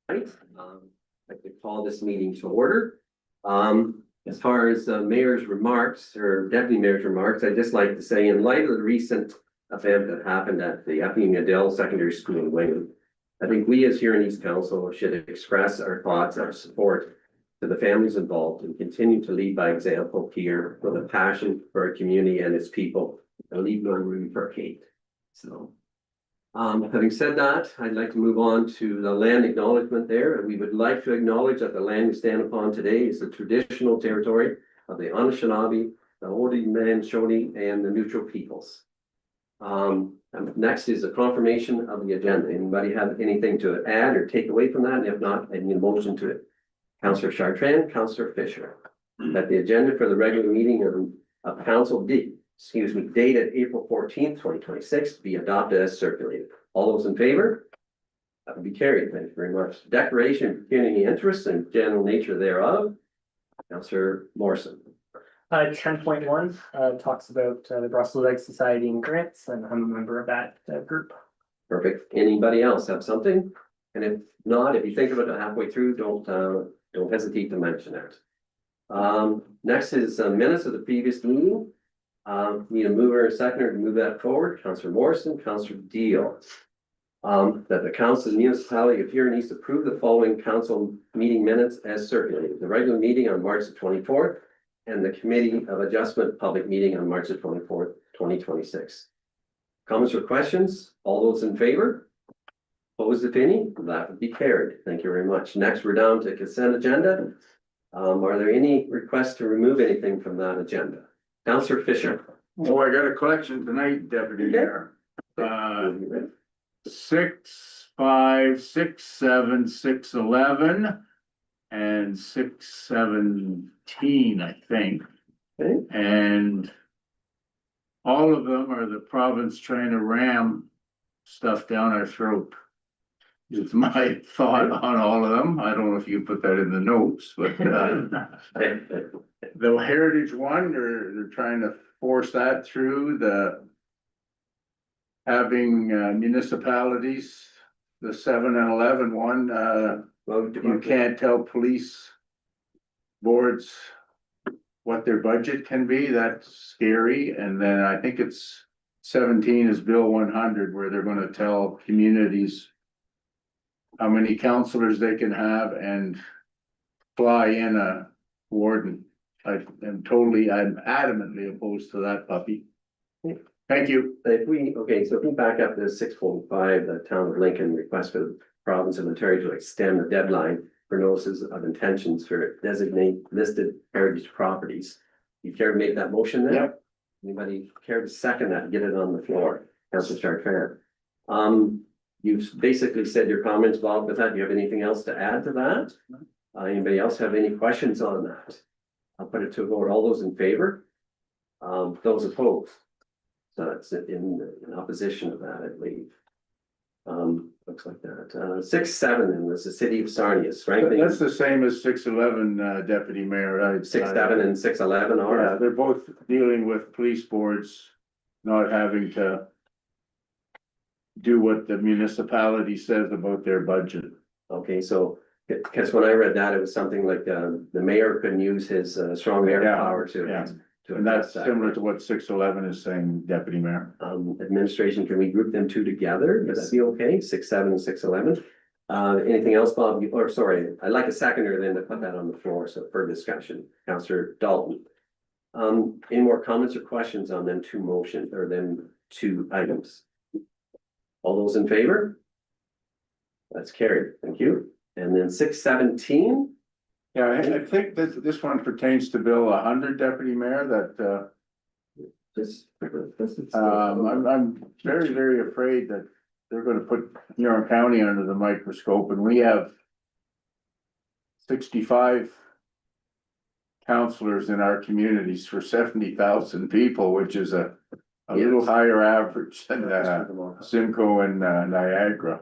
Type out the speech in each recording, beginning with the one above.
Right. I'd like to call this meeting to order. As far as the mayor's remarks or deputy mayor's remarks, I'd just like to say, in light of the recent event that happened at the Effingham Dell Secondary School in Wayne, I think we as Huron East Council should express our thoughts, our support to the families involved and continue to lead by example here with a passion for our community and its people and leave no room for hate. So having said that, I'd like to move on to the land acknowledgement there. And we would like to acknowledge that the land we stand upon today is the traditional territory of the Anishinaabe, the Haudenosaunee, and the neutral peoples. And next is a confirmation of the agenda. Anybody have anything to add or take away from that? And if not, I need a motion to it. Councillor Chartrand, Councillor Fisher, that the agenda for the regular meeting of council dated April 14th, 2026, be adopted as circulated. All those in favor? That would be carried. Thank you very much. Declaration of community interest and general nature thereof. Councillor Morrison. 10.1 talks about the Brussels Egg Society and grants, and I'm a member of that group. Perfect. Anybody else have something? And if not, if you think about it halfway through, don't hesitate to mention it. Next is minutes of the previous meeting. Need a mover and seconder to move that forward. Councillor Morrison, Councillor Deal. That the council of the municipality of Huron needs to approve the following council meeting minutes as circulated. The regular meeting on March the 24th and the committee of adjustment public meeting on March the 24th, 2026. Comments or questions? All those in favor? Opposed, if any? That would be carried. Thank you very much. Next, we're down to consent agenda. Are there any requests to remove anything from that agenda? Councillor Fisher. Oh, I got a collection tonight, Deputy Mayor. 6, 5, 6, 7, 6, 11, and 6, 17, I think. Okay. And all of them are the province trying to ram stuff down our throat. It's my thought on all of them. I don't know if you put that in the notes, but the heritage one, they're trying to force that through. The having municipalities, the 7 and 11 one, you can't tell police boards what their budget can be. That's scary. And then I think it's 17 is Bill 100, where they're going to tell communities how many counselors they can have and fly in a warden. I'm adamantly opposed to that puppy. Thank you. So if we back up to 6.5, the town of Lincoln request for the province of Ontario to extend the deadline for notices of intentions for designate listed heritage properties. You care to make that motion then? Yep. Anybody care to second that and get it on the floor? Councillor Chartrand. You've basically said your comments, Bob, with that. Do you have anything else to add to that? Anybody else have any questions on that? I'll put it to a vote. All those in favor? Those opposed? So that's in opposition to that, I believe. Looks like that. 6, 7, and this is the city of Sarnia, strengthening. That's the same as 611, Deputy Mayor. 6, 7, and 6, 11 are. Yeah, they're both dealing with police boards not having to do what the municipality says about their budget. Okay, so because when I read that, it was something like the mayor couldn't use his strong mayor power to. Yeah. To And that's that. similar to what 611 is saying, Deputy Mayor. Administration, can we group them two together? Would that be okay? 6, 7, and 6, 11. Anything else, Bob? Or sorry, I'd like a seconder then to put that on the floor. So for discussion, Councillor Dalton. Any more comments or questions on them two motions or them two items? All those in favor? That's carried. Thank you. And then 617. Yeah, I think that this one pertains to Bill 100, Deputy Mayor, that I'm very, very afraid that they're gonna put Huron County under the microscope, and we have 65 counselors in our communities for 70,000 people, which is a little higher average than Simcoe and Niagara.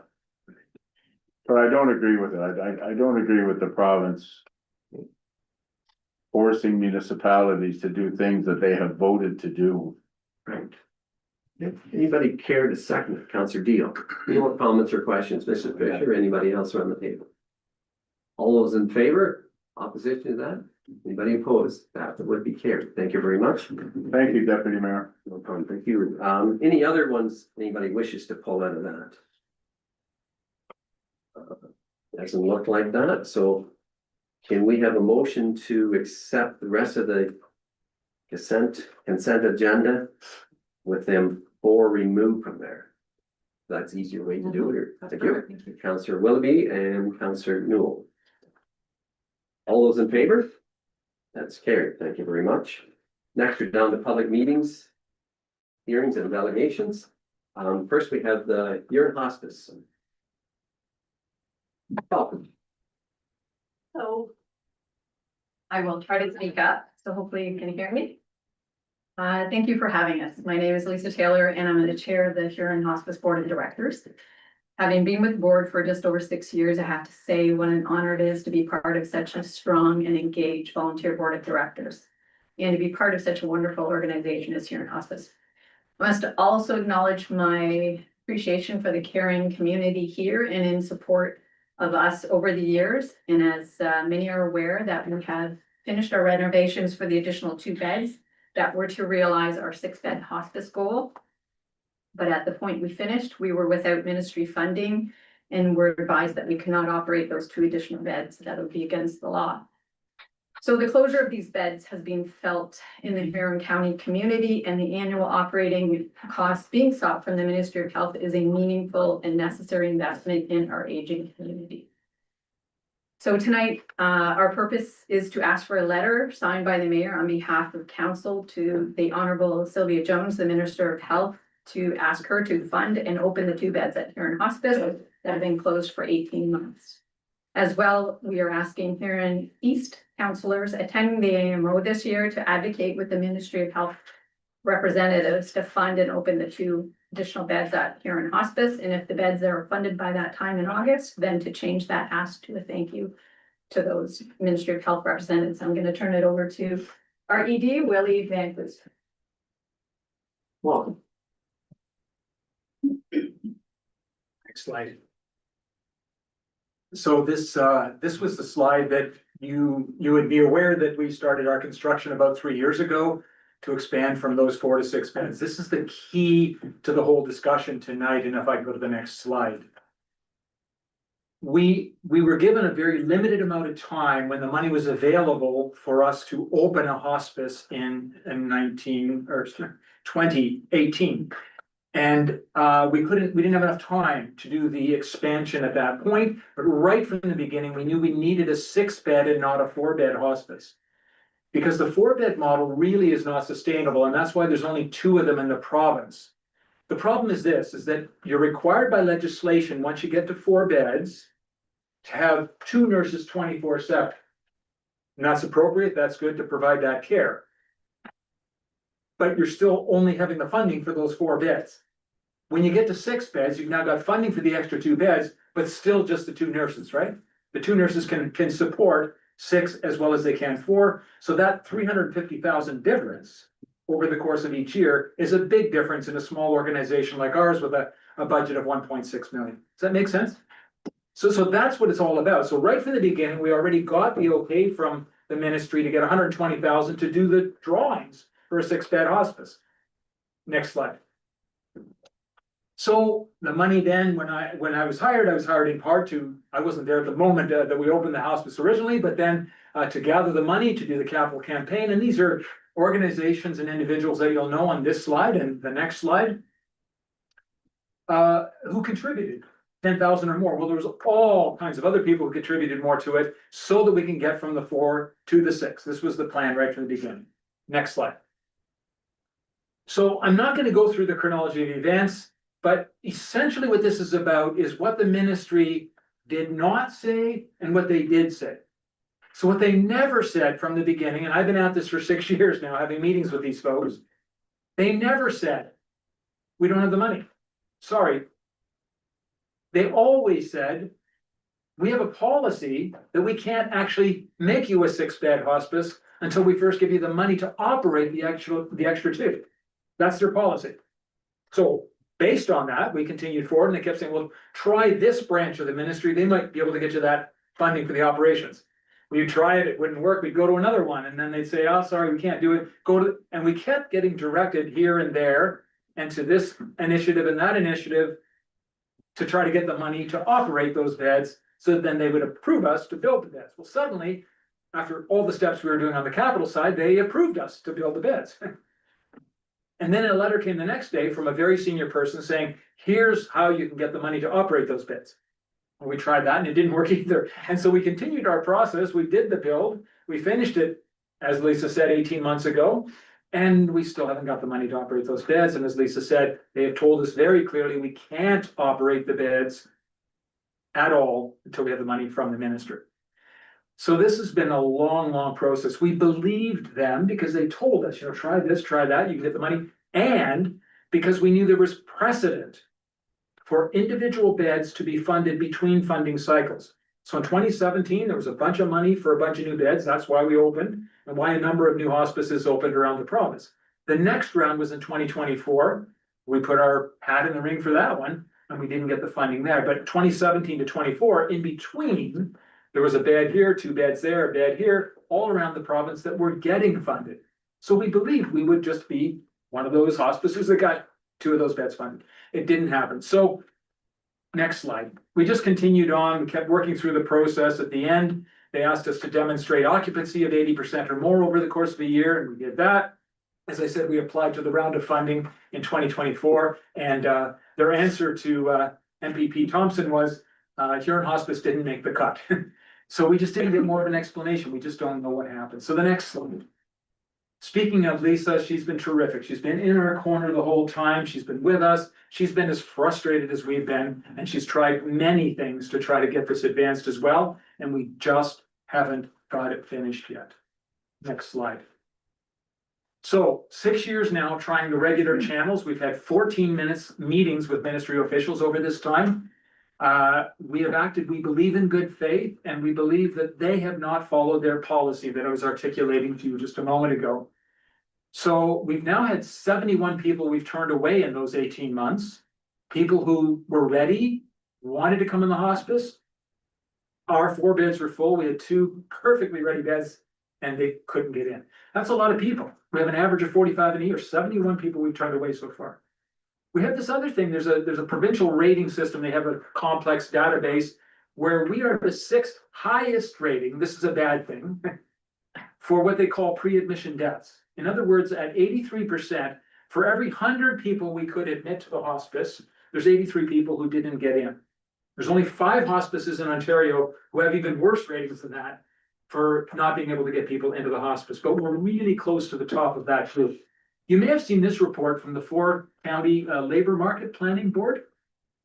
But I don't agree with it. I don't agree with the province forcing municipalities to do things that they have voted to do. Right. If anybody care to second it, Councillor Deal? Any more comments or questions, Mr. Fisher, or anybody else around the table? All those in favor, opposition to that? Anybody opposed? That would be carried. Thank you very much. Thank you, Deputy Mayor. No problem, thank you. Any other ones anybody wishes to pull out of that? Doesn't look like that, so can we have a motion to accept the rest of the consent agenda with them 4 removed from there? That's the easier way to do it. Or thank you, Councillor Willoughby and Councillor Newell. All those in favor? That's carried. Thank you very much. Next, we're down to public meetings, hearings and delegations. First, we have the Huron Hospice. Welcome. So I will try to speak up, so hopefully you can hear me. Thank you for having us. My name is Lisa Taylor and I'm the chair of the Huron Hospice Board of Directors. Having been with the board for just over 6 years, I have to say what an honor it is to be part of such a strong and engaged volunteer board of directors and to be part of such a wonderful organization as Huron Hospice. I must also acknowledge my appreciation for the caring community here and in support of us over the years. And as many are aware, that we have finished our renovations for the additional 2 beds that were to realize our 6-bed hospice goal. But at the point we finished, we were without ministry funding and were advised that we cannot operate those 2 additional beds. That would be against the law. So the closure of these beds has been felt in the Huron County community, and the annual operating costs being sought from the Ministry of Health is a meaningful and necessary investment in our aging community. So tonight, our purpose is to ask for a letter signed by the mayor on behalf of council to the Honorable Sylvia Jones, the Minister of Health, to ask her to fund and open the 2 beds at Huron Hospice that have been closed for 18 months. As well, we are asking Huron East councillors attending the AMO this year to advocate with the Ministry of Health representatives to fund and open the 2 additional beds at Huron Hospice. And if the beds are funded by that time in August, then to change that ask to a thank you to those Ministry of Health representatives. I'm going to turn it over to our ED, Willie Van Cloos. Welcome. Next slide. So this was the slide that you would be aware that we started our construction about 3 years ago to expand from those 4 to 6 beds. This is the key to the whole discussion tonight. And if I go to the next slide. We were given a very limited amount of time when the money was available for us to open a hospice in 2018. And we didn't have enough time to do the expansion at that point, but right from the beginning, we knew we needed a 6-bed and not a 4-bed hospice. Because the 4-bed model really is not sustainable, and that's why there's only 2 of them in the province. The problem is this, is that you're required by legislation, once you get to 4 beds, to have 2 nurses 24/7. And that's appropriate, that's good to provide that care. But you're still only having the funding for those 4 beds. When you get to 6 beds, you've now got funding for the extra 2 beds, but still just the 2 nurses, right? The 2 nurses can support 6 as well as they can 4. So that $350,000 difference over the course of each year is a big difference in a small organization like ours with a budget of 1.6 million. Does that make sense? So that's what it's all about. So right from the beginning, we already got the okay from the ministry to get 120,000 to do the drawings for a 6-bed hospice. Next slide. So the money then, when I was hired in part to, I wasn't there at the moment that we opened the hospice originally, but then to gather the money to do the capital campaign. And these are organizations and individuals that you'll know on this slide and the next slide who contributed 10,000 or more. Well, there was all kinds of other people who contributed more to it so that we can get from the 4 to the 6. This was the plan right from the beginning. Next slide. So I'm not going to go through the chronology of events, but essentially what this is about is what the ministry did not say and what they did say. So what they never said from the beginning, and I've been at this for 6 years now, having meetings with these folks, they never said, we don't have the money. Sorry. They always said, we have a policy that we can't actually make you a 6-bed hospice until we first give you the money to operate the extra 2. That's their policy. So based on that, we continued forward and they kept saying, well, try this branch of the ministry. They might be able to get you that funding for the operations. We'd try it, it wouldn't work, we'd go to another one, and then they'd say, oh, sorry, we can't do it, and we kept getting directed here and there, and to this initiative and that initiative, to try to get the money to operate those beds, so then they would approve us to build the beds. Well, suddenly, after all the steps we were doing on the capital side, they approved us to build the beds. And then a letter came the next day from a very senior person saying, here's how you can get the money to operate those beds. Well, we tried that and it didn't work either. And so we continued our process. We did the build. We finished it, as Lisa said, 18 months ago. And we still haven't got the money to operate those beds. And as Lisa said, they have told us very clearly, we can't operate the beds at all until we have the money from the minister. So this has been a long, long process. We believed them because they told us, try this, try that, you can get the money. And because we knew there was precedent for individual beds to be funded between funding cycles. So in 2017, there was a bunch of money for a bunch of new beds. That's why we opened and why a number of new hospices opened around the province. The next round was in 2024. We put our hat in the ring for that one and we didn't get the funding there. But 2017 to 24, in between, there was a bed here, 2 beds there, a bed here, all around the province that were getting funded. So we believed we would just be one of those hospices that got 2 of those beds funded. It didn't happen. So next slide. We just continued on, we kept working through the process. At the end, they asked us to demonstrate occupancy of 80% or more over the course of a year, and we did that. As I said, we applied to the round of funding in 2024, and their answer to MPP Thompson was, Huron Hospice didn't make the cut. So we just didn't get more of an explanation. We just don't know what happened. So the next slide. Speaking of Lisa, she's been terrific. She's been in our corner the whole time. She's been with us. She's been as frustrated as we've been, and she's tried many things to try to get this advanced as well. And we just haven't got it finished yet. Next slide. So 6 years now trying the regular channels. We've had 14 minutes meetings with ministry officials over this time. We have acted, we believe in good faith, and we believe that they have not followed their policy that I was articulating to you just a moment ago. So we've now had 71 people we've turned away in those 18 months. People who were ready, wanted to come in the hospice. Our 4 beds were full. We had 2 perfectly ready beds and they couldn't get in. That's a lot of people. We have an average of 45 in a year, 71 people we've turned away so far. We have this other thing, there's a provincial rating system, they have a complex database where we are the 6th highest rating, this is a bad thing, for what they call pre-admission deaths. In other words, at 83%, for every 100 people we could admit to the hospice, there's 83 people who didn't get in. There's only 5 hospices in Ontario who have even worse ratings than that for not being able to get people into the hospice, but we're really close to the top of that group. You may have seen this report from the 4 County Labor Market Planning Board,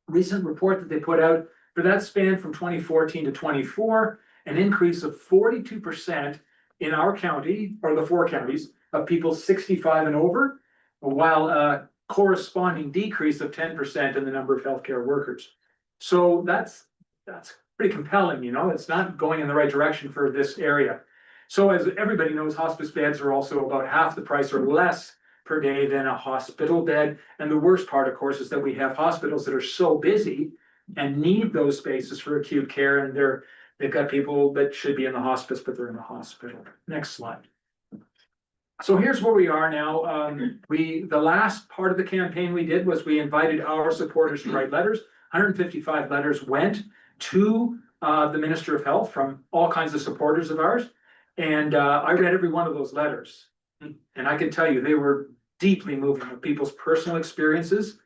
recent report that they put out for that span from 2014 to 24, an increase of 42% in our county, or the 4 counties, of people 65 and over, while a corresponding decrease of 10% in the number of healthcare workers. So that's pretty compelling, it's not going in the right direction for this area. So as everybody knows, hospice beds are also about half the price or less per day than a hospital bed. And the worst part, of course, is that we have hospitals that are so busy and need those spaces for acute care, and they've got people that should be in the hospice, but they're in the hospital. Next slide. So here's where we are now. The last part of the campaign we did was we invited our supporters to write letters. 155 letters went to the Minister of Health from all kinds of supporters of ours. And I read every one of those letters. And I can tell you, they were deeply moving with people's personal experiences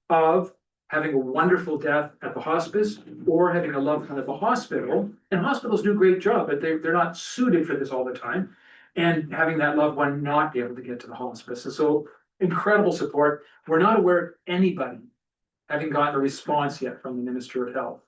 of having a wonderful death at the hospice or having a loved one at the hospital. And hospitals do a great job, but they're not suited for this all the time. And having that loved one not be able to get to the hospice. And so incredible support. We're not aware of anybody having gotten a response yet from the Minister of Health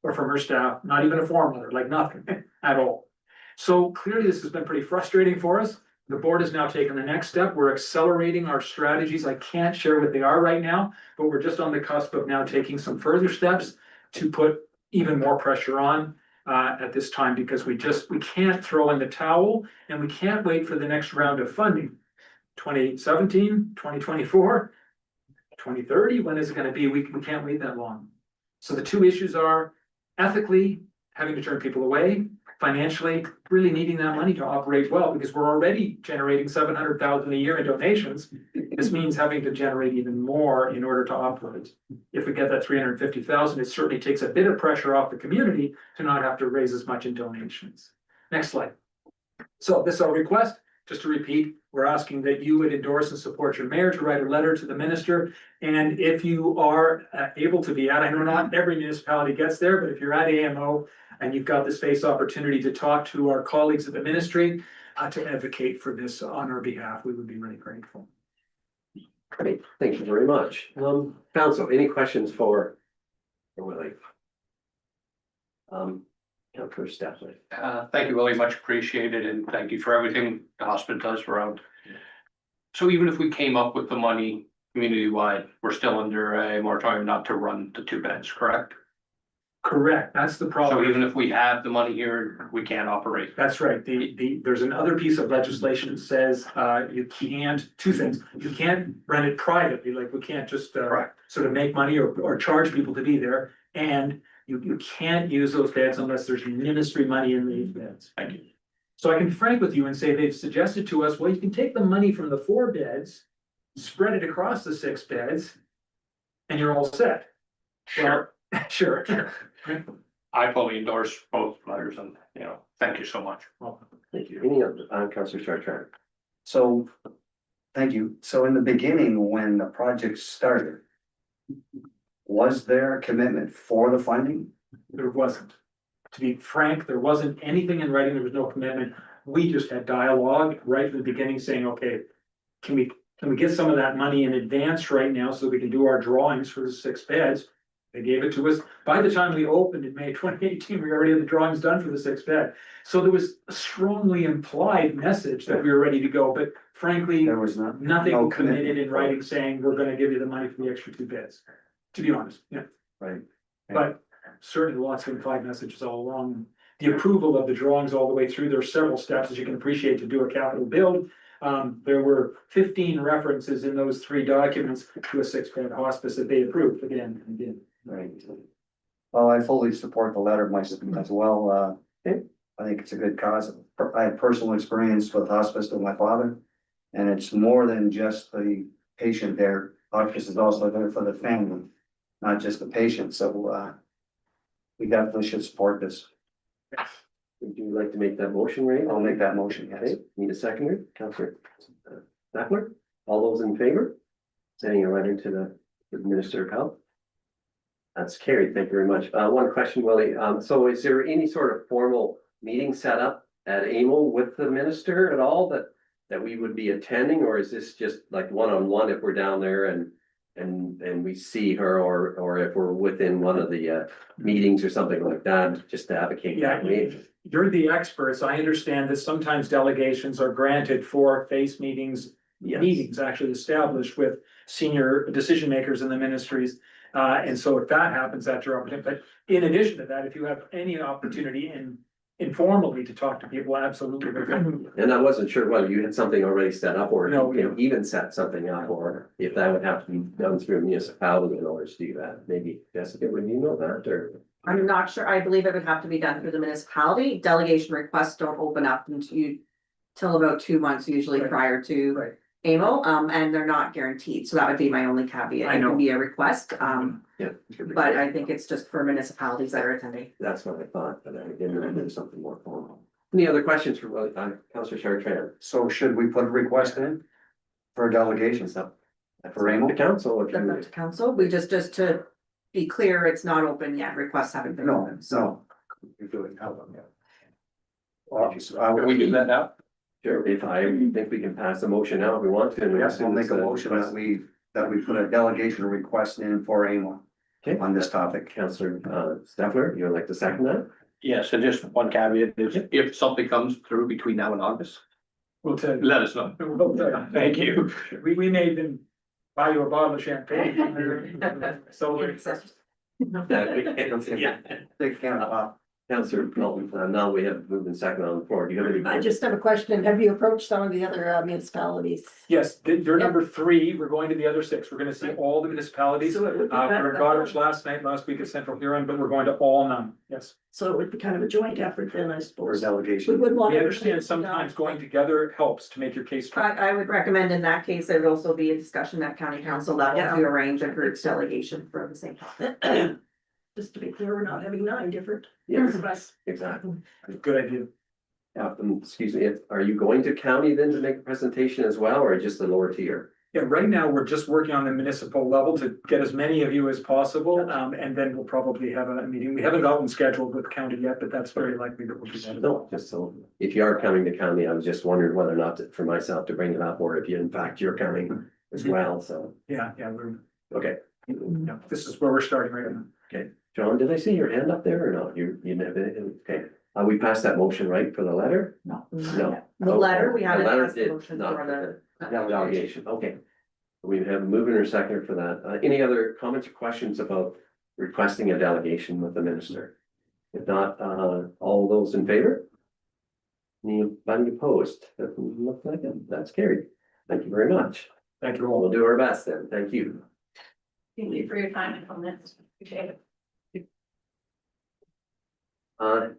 or from her staff, not even a form letter, like nothing at all. So clearly this has been pretty frustrating for us. The board has now taken the next step. We're accelerating our strategies. I can't share what they are right now, but we're just on the cusp of now taking some further steps to put even more pressure on at this time, because we can't throw in the towel and we can't wait for the next round of funding. 2017, 2024, 2030, when is it going to be? We can't wait that long. So the 2 issues are ethically, having to turn people away, financially, really needing that money to operate well, because we're already generating 700,000 a year in donations. This means having to generate even more in order to operate. If we get that 350,000, it certainly takes a bit of pressure off the community to not have to raise as much in donations. Next slide. So this is our request. Just to repeat, we're asking that you would endorse and support your mayor to write a letter to the minister. And if you are able to be at, I know not every municipality gets there, but if you're at AMO and you've got this face opportunity to talk to our colleagues at the ministry, to advocate for this on our behalf, we would be really grateful. Great, thank you very much. Council, any questions for Willie? Councilor Stephanie. Thank you, Willie, much appreciated, and thank you for everything the hospital does around. So even if we came up with the money community-wide, we're still under a moratorium not to run the 2 beds, correct? Correct, that's the So problem. even if we have the money here, we can't operate. That's right. There's another piece of legislation that says, you can't, 2 things. You can't run it privately, like we can't just, Correct. sort of make money or charge people to be there. And you can't use those beds unless there's ministry money in these beds. Thank you. So I can be frank with you and say they've suggested to us, well, you can take the money from the 4 beds, spread it across the 6 beds, and you're all set. Sure, Well, sure. I fully endorse both letters and, thank you so much. Thank you. Any other, Councilor Chartrand? So, thank you. So in the beginning, when the project started, was there a commitment for the funding? There wasn't. To be frank, there wasn't anything in writing, there was no commitment. We just had dialogue right from the beginning saying, okay, can we get some of that money in advance right now so we can do our drawings for the 6 beds? They gave it to us. By the time we opened in May 2018, we already had the drawings done for the 6 bed. So there was a strongly implied message that we were ready to go, but frankly, There was not. nothing no committed commitment. in writing saying, we're gonna give you the money for the extra 2 beds. To be honest, yeah. Right. But certainly lots of implied messages all along. The approval of the drawings all the way through, there are several steps, as you can appreciate, to do a capital build. There were 15 references in those 3 documents to a 6-bed hospice that they approved again and again. Right. Well, I fully support the letter myself as well. I think it's a good cause. I have personal experience with hospice with my father. And it's more than just the patient there. Hospice is also there for the family, not just the patient. So, we definitely should support this. Would you like to make that motion, Ray? I'll make that motion, yes. Okay, need a seconder, Councilor Stephanie? All those in favor? Sending a letter to the Minister of Health? That's carried, thank you very much. One question, Willie, so is there any sort of formal meeting set up at AMO with the minister at all that we would be attending, or is this just like one-on-one if we're down there and we see her, or if we're within one of the meetings or something like that, just to advocate that way? You're the experts. I understand that sometimes delegations are granted for face meetings, Yes. meetings actually established with senior decision makers in the ministries. And so if that happens, that's your opportunity. But in addition to that, if you have any opportunity informally to talk to people, absolutely. And I wasn't sure whether you had something already set up, or if No, you can even set something up, or if that would have to be done through a municipality in order to do that. Maybe Jessica, would you know that, or? I'm not sure. I believe it would have to be done through the municipality. Delegation requests don't open up till about 2 months usually Right. prior to Right. AMO, and they're not guaranteed. So that would be my only caveat. I It know. can be a request, Yeah. but I think it's just for municipalities that are attending. That's what I thought, but I didn't know there was something more formal. Any other questions for Willie, Councilor Chartrand? So should we put a request in for a delegation stuff? For AMO? The council, if That's up you, to council. We just to be clear, it's not open yet. Requests haven't been No, open. So no. You're doing, help them, yeah. Well, I Can we do that now? sure, if I think we can pass a motion now if we want to. and Yes, as I'll soon make as a the motion request- that we put a delegation request in for AMO Okay, on this topic. Councilor Stefler, you would like to second that? Yes, and just one caveat is if something comes through between now and August, We'll tell you. let us know. We'll tell you. Thank you. We made them buy you a bottle of champagne. So Yeah. Big can of pop. Councillor Dalton, now we have moved and second on the floor. Do you have any? I just have a question. Have you approached some of the other municipalities? Yes, you're number 3, we're going to the other 6, we're gonna see all the municipalities. So it would be We're in Goderich last week at Central Huron, but we're going to all 9, yes. So it would be kind of a joint effort then, I Or suppose. We delegation. would want. We everything understand to be done. sometimes going together helps to make your case strong. I would recommend in that case, there would also be a discussion at county council level Yeah. to arrange a group's delegation for the same topic. Just to be clear, we're not having 9 different. Yes, requests. exactly. Good idea. Excuse me, are you going to county then to make a presentation as well, or just the lower tier? Yeah, right now, we're just working on the municipal level to get as many of you as possible, and then we'll probably have a meeting. We haven't got one scheduled with county yet, but that's very likely that we'll do that. No, just so, if you are coming to county, I was just wondering whether or not for myself to bring it up, or if you, in fact, you're coming as well, so, Yeah, we're, okay. yeah, this is where we're starting right now. John, did I see your hand up there or not? You never, okay, we passed that motion, right, for the letter? No. The letter, we The haven't letter passed the did, motion not for the. delegation, okay. We have a mover and a seconder for that. Any other comments or questions about requesting a delegation with the minister? If not, all those in favor? Anybody opposed? Doesn't look like it. That's carried. Thank you very much. Thank you We'll all. do our best then. Thank you. Thank you for your time and comments. Appreciate it.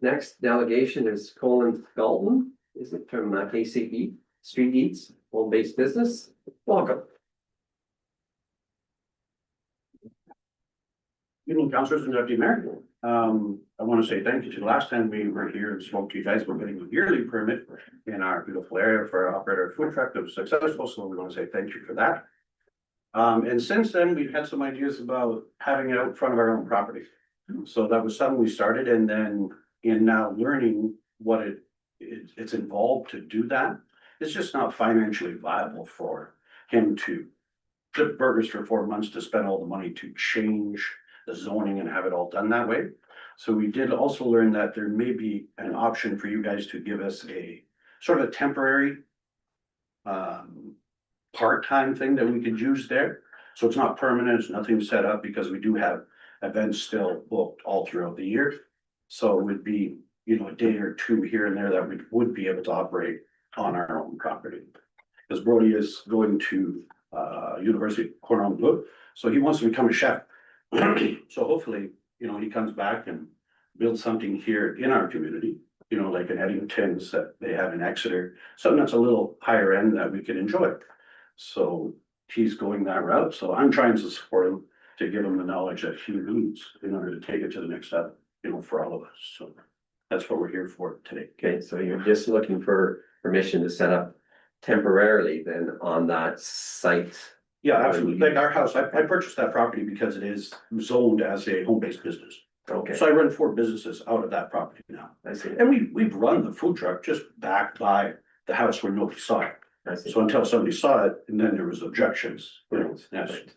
Next delegation is Colin Galton. Is it from KCE Street Eats, home-based business? Welcome. Evening, councillors and deputy mayor. I want to say thank you to the last time we were here and spoke to you guys. We're getting a yearly permit in our beautiful area for our operator food truck that was successful, so we want to say thank you for that. And since then, we've had some ideas about having it out in front of our own property. So that was something we started, and then in now learning what it's involved to do that. It's just not financially viable for him to flip burgers for 4 months to spend all the money to change the zoning and have it all done that way. So we did also learn that there may be an option for you guys to give us a sort of a temporary part-time thing that we could use there. So it's not permanent, it's nothing set up, because we do have events still booked all throughout the year. So it would be, a day or two here and there that we would be able to operate on our own property. Because Brody is going to University of Huron Bleu, so he wants to become a chef. So hopefully, he comes back and builds something here in our community, like an Eddington's that they have in Exeter, something that's a little higher end that we can enjoy. So he's going that route, so I'm trying to support him to give him the knowledge that he needs in order to take it to the next step, for all of us. So that's what we're here for today. Okay, so you're just looking for permission to set up temporarily then on that site. Yeah, absolutely. Like our house, I purchased that property because it is zoned as a home-based business. Okay, So I run 4 businesses out of that property now. I see, And we've run the food truck just back by the house where nobody saw it. I see. So until somebody saw it, and then there was objections, yes. Right.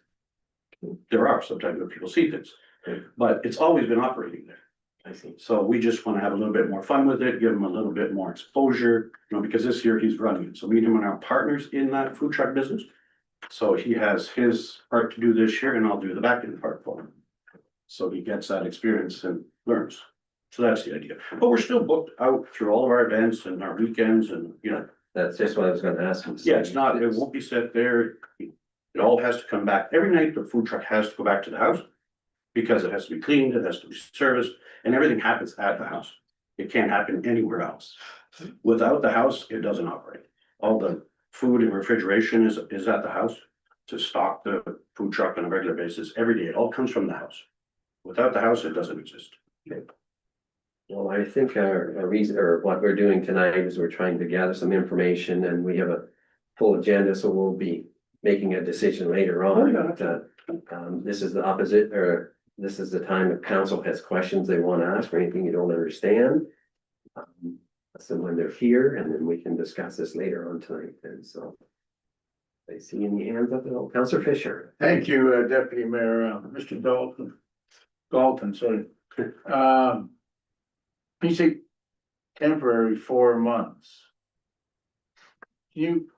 There are sometimes when people see things, Okay. but it's always been operating there. I see. So we just want to have a little bit more fun with it, give him a little bit more exposure, because this year he's running it. So me and him are partners in that food truck business. So he has his part to do this year, and I'll do the back end part for him. So he gets that experience and learns. So that's the idea. But we're still booked out through all of our events and our weekends and, That's just what I was gonna ask him. yeah, it's not, it won't be set there. It all has to come back. Every night the food truck has to go back to the house. Because it has to be cleaned, it has to be serviced, and everything happens at the house. It can't happen anywhere else. Without the house, it doesn't operate. All the food and refrigeration is at the house to stock the food truck on a regular basis every day. It all comes from the house. Without the house, it doesn't exist. Well, I think our reason, or what we're doing tonight is we're trying to gather some information, and we have a full agenda, so we'll be making a decision later on. But, this is the opposite, or this is the time if council has questions they want to ask or anything you don't understand. So when they're here, and then we can discuss this later on tonight, and so. I see any hands up, Councillor Fisher. Thank you, Deputy Mayor, Mr. Dalton, sorry. You say temporary 4 months. Can you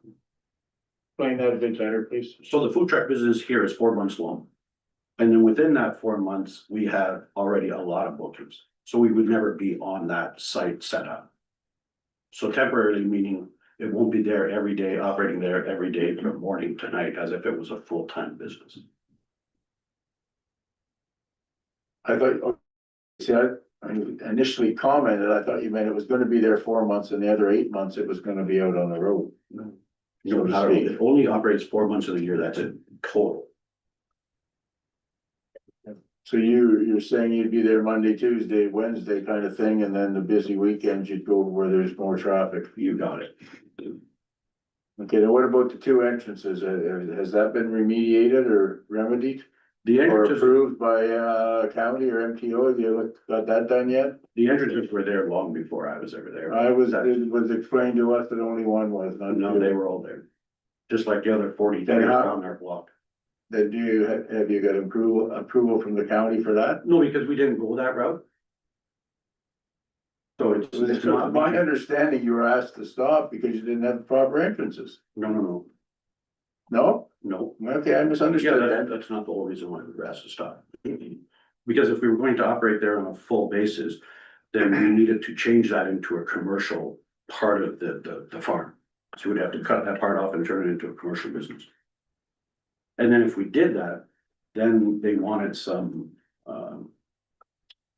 explain that a bit better, please? So the food truck business here is 4 months long. And then within that 4 months, we have already a lot of bookings. So we would never be on that site set up. So temporarily meaning it won't be there every day, operating there every day from morning to night as if it was a full-time business. I thought, oh, see, I initially commented, I thought you meant it was gonna be there 4 months and the other 8 months it was gonna be out on the road. No, So to not at all. speak. It only operates 4 months of the year, that's it, total. So you're saying you'd be there Monday, Tuesday, Wednesday kind of thing, and then the busy weekends you'd go where there's more traffic. You got it. Okay, now what about the two entrances? Has that been remediated or remedied? The Or entrances, approved by county or MTO? Have you got that done yet? the entrances were there long before I was ever there. It was explained to us that only one was, not No, two. they were all there. Just like the other 40 And how- on our block. Then have you got approval from the county for that? No, because we didn't go that route. So it's not. My understanding, you were asked to stop because you didn't have the proper entrances. No. No? No. Okay, I Yeah, misunderstood that. that's not the whole reason why we were asked to stop. Because if we were going to operate there on a full basis, then we needed to change that into a commercial part of the farm. So we'd have to cut that part off and turn it into a commercial business. And then if we did that, then they wanted some,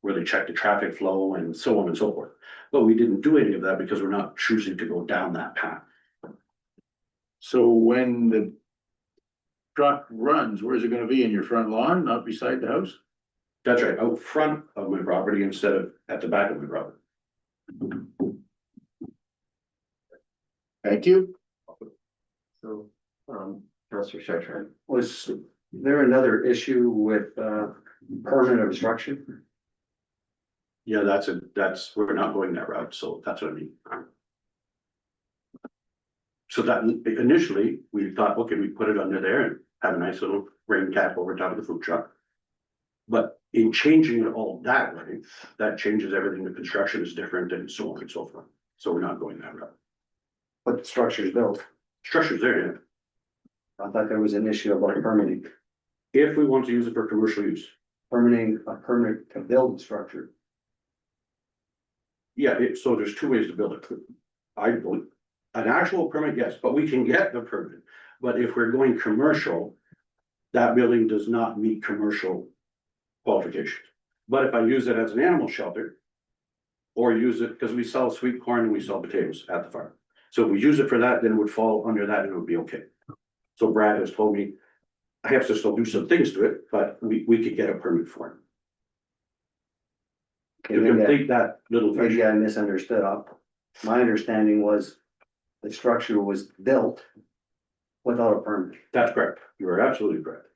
where they checked the traffic flow and so on and so forth. But we didn't do any of that because we're not choosing to go down that path. So when the truck runs, where's it gonna be? In your front lawn, not beside the house? That's right, out front of my property instead of at the back of my property. Thank you. So, Councillor Chartrand, was there another issue with, permanent obstruction? Yeah, we're not going that route, so that's what I mean. So that initially, we thought, okay, we put it under there and have a nice little rain cap over top of the food truck. But in changing it all that way, that changes everything, the construction is different and so on and so forth. So we're not going that route. But the structure's built. Structure's there, yeah. I thought there was an issue about permitting, If we want to use it for commercial use. permitting a permit to build the structure. Yeah, so there's two ways to build it. I believe, an actual permit, yes, but we can get the permit. But if we're going commercial, that building does not meet commercial qualifications. But if I use it as an animal shelter, or use it, because we sell sweet corn and we sell potatoes at the farm. So if we use it for that, then it would fall under that and it would be okay. So Brad has told me, I have to still do some things to it, but we could get a permit for it. To complete that little. Maybe I misunderstood. My understanding was the structure was built without a permit. That's correct. You are absolutely correct.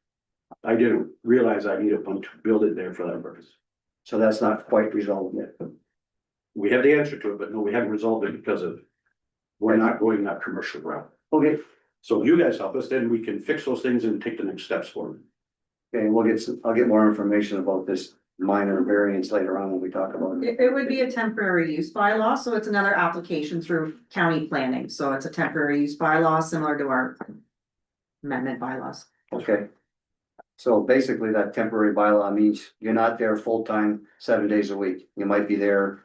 I didn't realize I needed one to build it there for that purpose. So that's not quite resolved yet. We have the answer to it, but no, we haven't resolved it because of, we're not going that commercial route. Okay, So if you guys help us, then we can fix those things and take the next steps forward. okay, I'll get more information about this minor variance later on when we talk about it. It would be a temporary use bylaw, so it's another application through county planning, so it's a temporary use bylaw similar to our amendment bylaws. Okay. So basically that temporary bylaw means you're not there full-time, 7 days a week. You might be there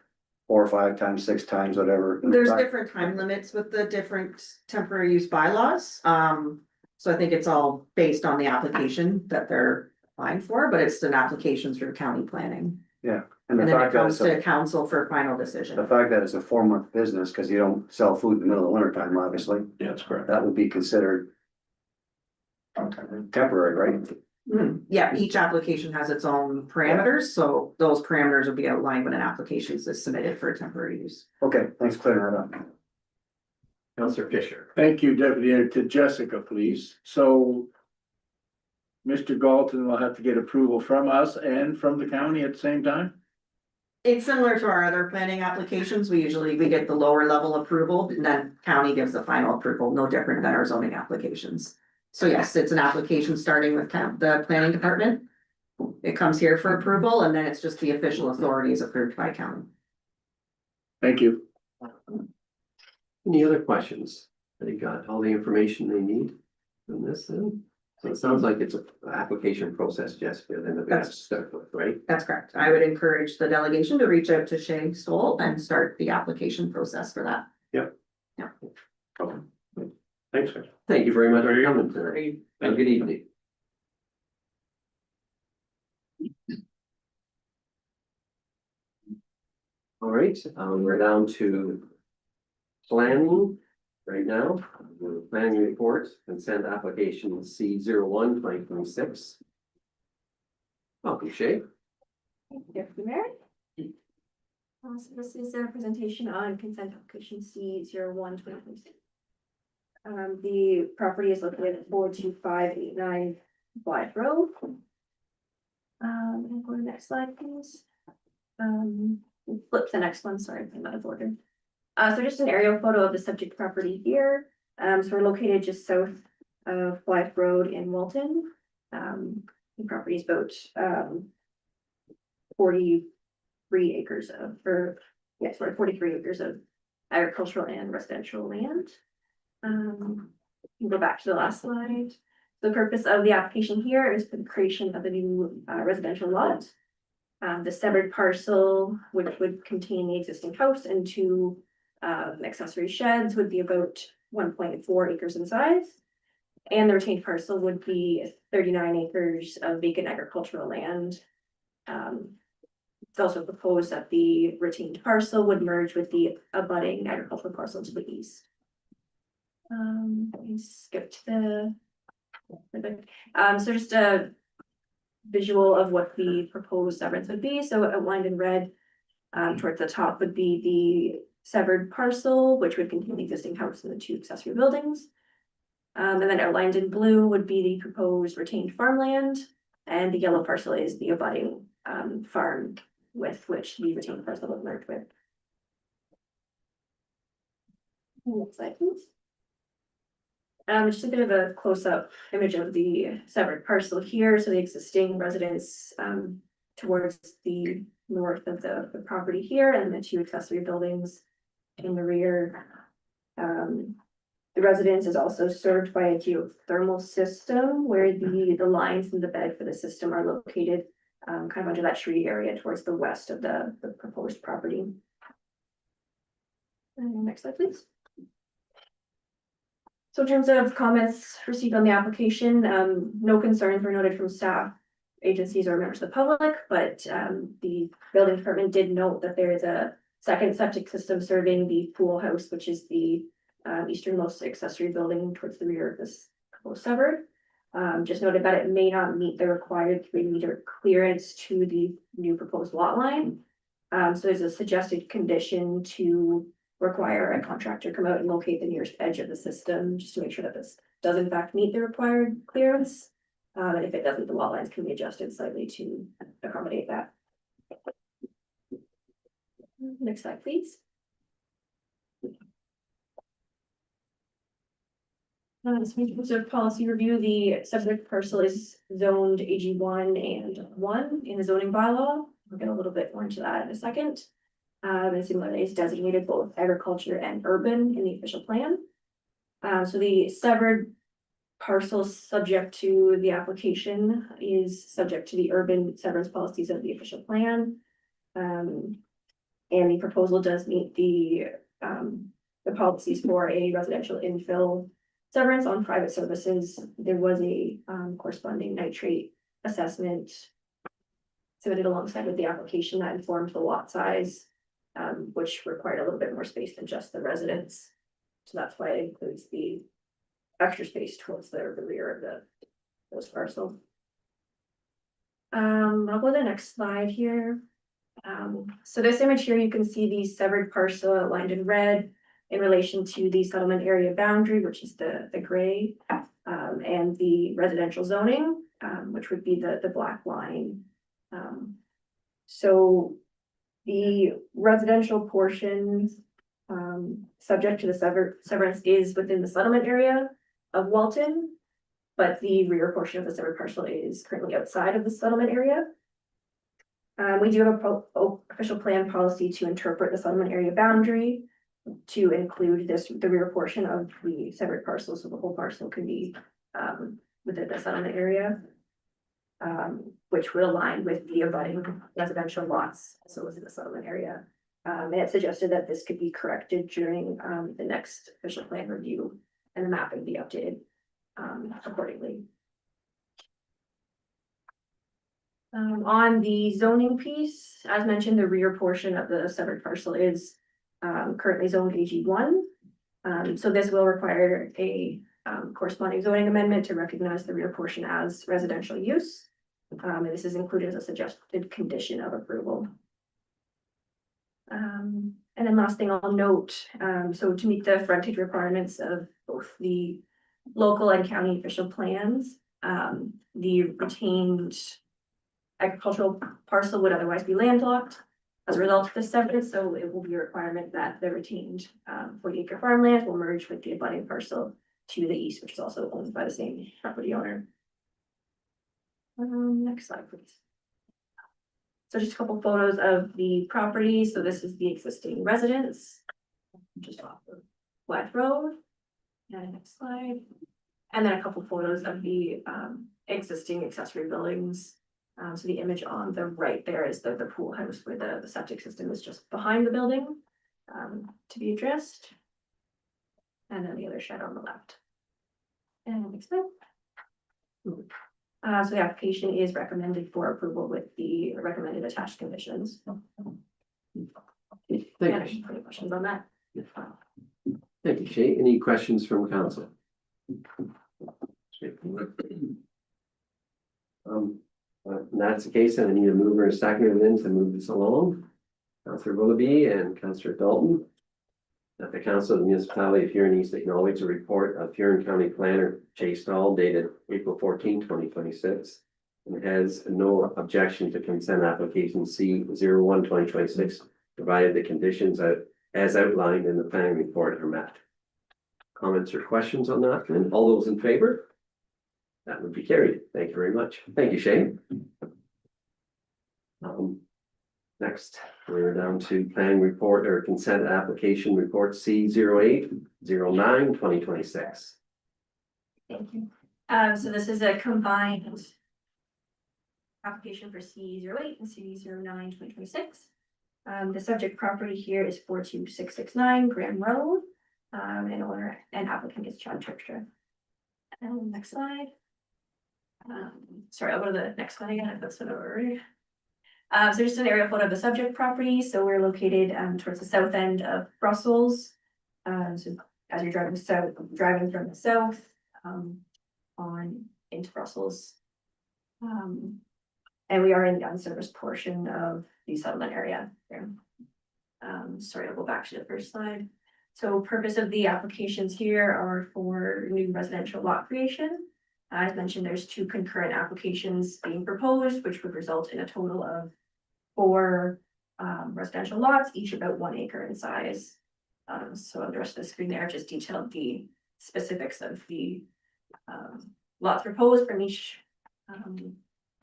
4 or 5 times, 6 times, whatever. There's different time limits with the different temporary use bylaws. So I think it's all based on the application that they're applying for, but it's an application through county planning. And And the then it fact that comes it's to council for final the decision. fact that it's a 4-month business, because you don't sell food in the middle of the winter time, obviously, Yeah, that's correct. that would be considered temporary, right? Yeah, each application has its own parameters, so those parameters will be outlined when an application is submitted for temporary use. Okay, thanks for clearing that up. Councillor Fisher. Thank you, Deputy. To Jessica, please. So Mr. Galton will have to get approval from us and from the county at the same time? It's similar to our other planning applications. We get the lower level approval and then county gives the final approval, no different than our zoning applications. So yes, it's an application starting with the planning department. It comes here for approval and then it's just the official authority is approved by county. Thank you. Any other questions? They got all the information they need on this then? So it sounds like it's an application process, Jessica, then we're gonna start with, right? That's correct. I would encourage the delegation to reach out to Shay Stoll and start the application process for that. Okay. Thanks, guys. Thank you very much for coming tonight. Have a good evening. All right, we're down to planning right now. Planning report, consent application C 01/2026. Welcome, Shay. Deputy Mayor. So this is a presentation on consent application C 01/2026. The property is located at 42589 Blythe Road. And go to the next slide, please. Flip to the next one, sorry, I'm out of order. So just an aerial photo of the subject property here. So we're located just south of Blythe Road in Walton. The property is about 43 acres of, or yes, 43 acres of agricultural and residential land. Go back to the last slide. The purpose of the application here is for the creation of a new residential lot. The severed parcel, which would contain the existing house and two accessory sheds, would be about 1.4 acres in size. And the retained parcel would be 39 acres of vacant agricultural land. It's also proposed that the retained parcel would merge with the abutting agricultural parcel to the east. Let me skip to so just a visual of what the proposed severance would be. So outlined in red towards the top would be the severed parcel, which would contain the existing house and the two accessory buildings. And then outlined in blue would be the proposed retained farmland, and the yellow parcel is the abutting farm with which the retained parcel would merge with. Next slide, please. Just a bit of a close-up image of the severed parcel here. So the existing residence towards the north of the property here, and the two accessory buildings in the rear. The residence is also served by a geothermal system where the lines in the bed for the system are located kind of under that tree area towards the west of the proposed property. Next slide, please. So in terms of comments received on the application, no concerns were noted from staff, agencies, or members of the public, but the building department did note that there is a second septic system serving the pool house, which is the easternmost accessory building towards the rear of this proposed severed. Just noted that it may not meet the required 3-meter clearance to the new proposed lot line. So there's a suggested condition to require a contractor come out and locate the nearest edge of the system, just to make sure that this does in fact meet the required clearance. And if it doesn't, the lot lines can be adjusted slightly to accommodate that. Next slide, please. In terms of policy review, the subject parcel is zoned AG1 and 1 in the zoning bylaw. We'll get a little bit more into that in a second. And similarly, it's designated both agriculture and urban in the official plan. So the severed parcel subject to the application is subject to the urban severance policies of the official plan. And the proposal does meet the policies for a residential infill severance on private services. There was a corresponding nitrate assessment submitted alongside with the application that informed the lot size, which required a little bit more space than just the residence. So that's why it includes the extra space towards the rear of the parcel. I'll go to the next slide here. So this image here, you can see the severed parcel outlined in red in relation to the settlement area boundary, which is the gray, and the residential zoning, which would be the black line. So the residential portion subject to the severance is within the settlement area of Walton, but the rear portion of the severed parcel is currently outside of the settlement area. We do have a official plan policy to interpret the settlement area boundary to include the rear portion of the severed parcel, so the whole parcel can be within the settlement area. Which would align with the abutting residential lots, so within the settlement area. And it suggested that this could be corrected during, the next official plan review and the mapping be updated, accordingly. On the zoning piece, as mentioned, the rear portion of the severed parcel is, currently zoned AG1. So this will require a, corresponding zoning amendment to recognize the rear portion as residential use. And this is included as a suggested condition of approval. And then last thing I'll note, so to meet the frontage requirements of both the local and county official plans, the retained agricultural parcel would otherwise be landlocked as a result of this severance, so it will be a requirement that the retained 40-acre farmland will merge with the abutting parcel to the east, which is also owned by the same property owner. Next slide, please. So just a couple photos of the property. So this is the existing residence, just off of West Road. And next slide. And then a couple photos of the existing accessory buildings. So the image on the right there is the pool house where the septic system is just behind the building to be addressed. And then the other shed on the left. And next slide. So the application is recommended for approval with the recommended attached conditions. Thank Any you. questions on that? Thank you, Shay. Any questions from council? That's the case, and I need a mover and a seconder then to move this along. Councillor Willoughby and Councillor Dalton. That the Council of the Municipality of Huron needs to acknowledge a report of Huron County Planner Jay Stahl dated April 14, 2026. And has no objection to consent application C01 2026, provided the conditions as outlined in the planning report are met. Comments or questions on that? And all those in favor? That would be carried. Thank you very much. Thank you, Shane. Next, we're down to planning report or consent application report C0809 2026. Thank you. So this is a combined application for C08 and C09 2026. The subject property here is 42669 Graham Road. And owner and applicant is Chad Trickster. And next slide. Sorry, I'll go to the next one again if that's what over. So just an aerial photo of the subject property. So we're located towards the south end of Brussels. So as you're driving from the south on into Brussels. And we are in the unserviced portion of the settlement area there. Sorry, I'll go back to the first slide. So purpose of the applications here are for new residential lot creation. As mentioned, there's 2 concurrent applications being proposed, which would result in a total of 4 residential lots, each about 1 acre in size. So on the rest of the screen there, just detailed the specifics of the lots proposed from each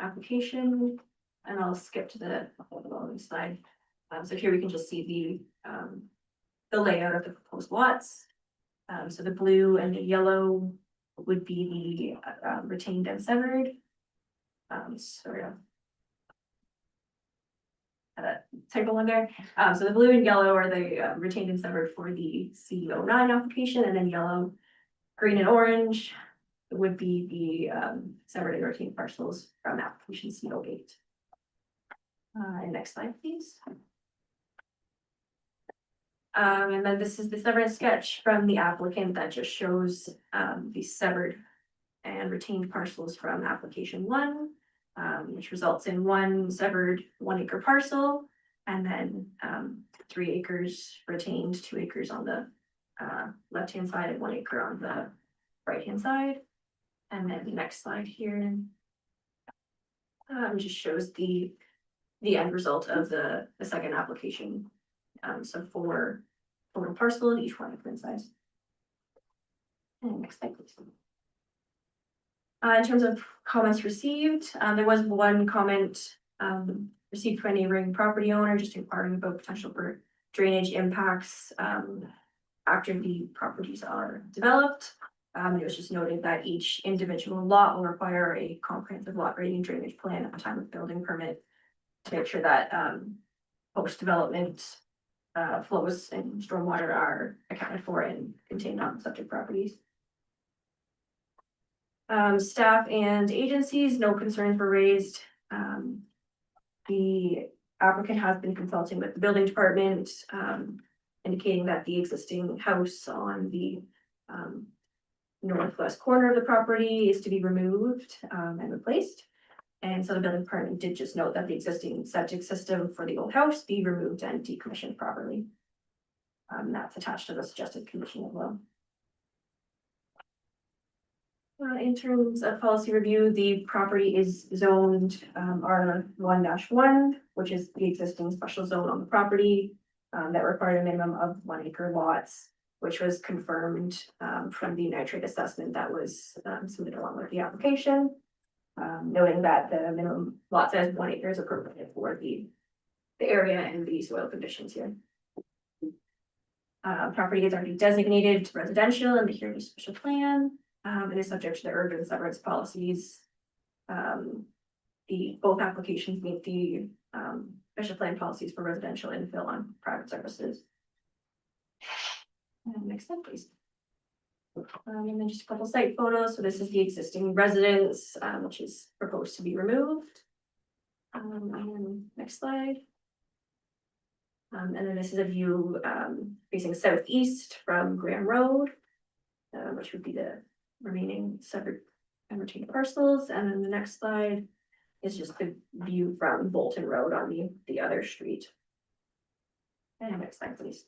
application. And I'll skip to the following slide. So here we can just see the layout of the proposed lots. So the blue and the yellow would be the retained and severed. Sorry, typo in there. So the blue and yellow are the retained and severed for the C09 application, and then yellow, green, and orange would be the severed and retained parcels from application C08. And next slide, please. And then this is the severance sketch from the applicant that just shows the severed and retained parcels from application 1, which results in 1 severed 1 acre parcel, and then 3 acres retained, 2 acres on the left-hand side and 1 acre on the right-hand side. And then the next slide here just shows the end result of the second application. So 4 total parcel, each 1 acre in size. And next slide, please. In terms of comments received, there was 1 comment received from a neighboring property owner just inquiring about potential for drainage impacts after the properties are developed. It was just noted that each individual lot will require a comprehensive lot grading drainage plan at the time of building permit to make sure that, post-development, flows and stormwater are accounted for and contained on subject properties. Staff and agencies, no concerns were raised. The applicant has been consulting with the building department, indicating that the existing house on the northwest corner of the property is to be removed and replaced. And so the building department did just note that the existing septic system for the old house be removed and decommissioned properly. That's attached to the suggested condition as well. In terms of policy review, the property is zoned R1-1, which is the existing special zone on the property that required a minimum of 1 acre lots, which was confirmed from the nitrate assessment that was submitted along with the application, noting that the minimum lot size of 1 acre is appropriate for the area and the soil conditions here. Property is already designated residential in the Huron special plan. It is subject to the urban severance policies. Both applications meet the special plan policies for residential infill on private services. Next slide, please. And then just a couple site photos. So this is the existing residence, which is proposed to be removed. And then next slide. And then this is a view facing southeast from Graham Road, which would be the remaining separate and retained parcels. And then the next slide is just the view from Bolton Road on the other street. And next slide, please.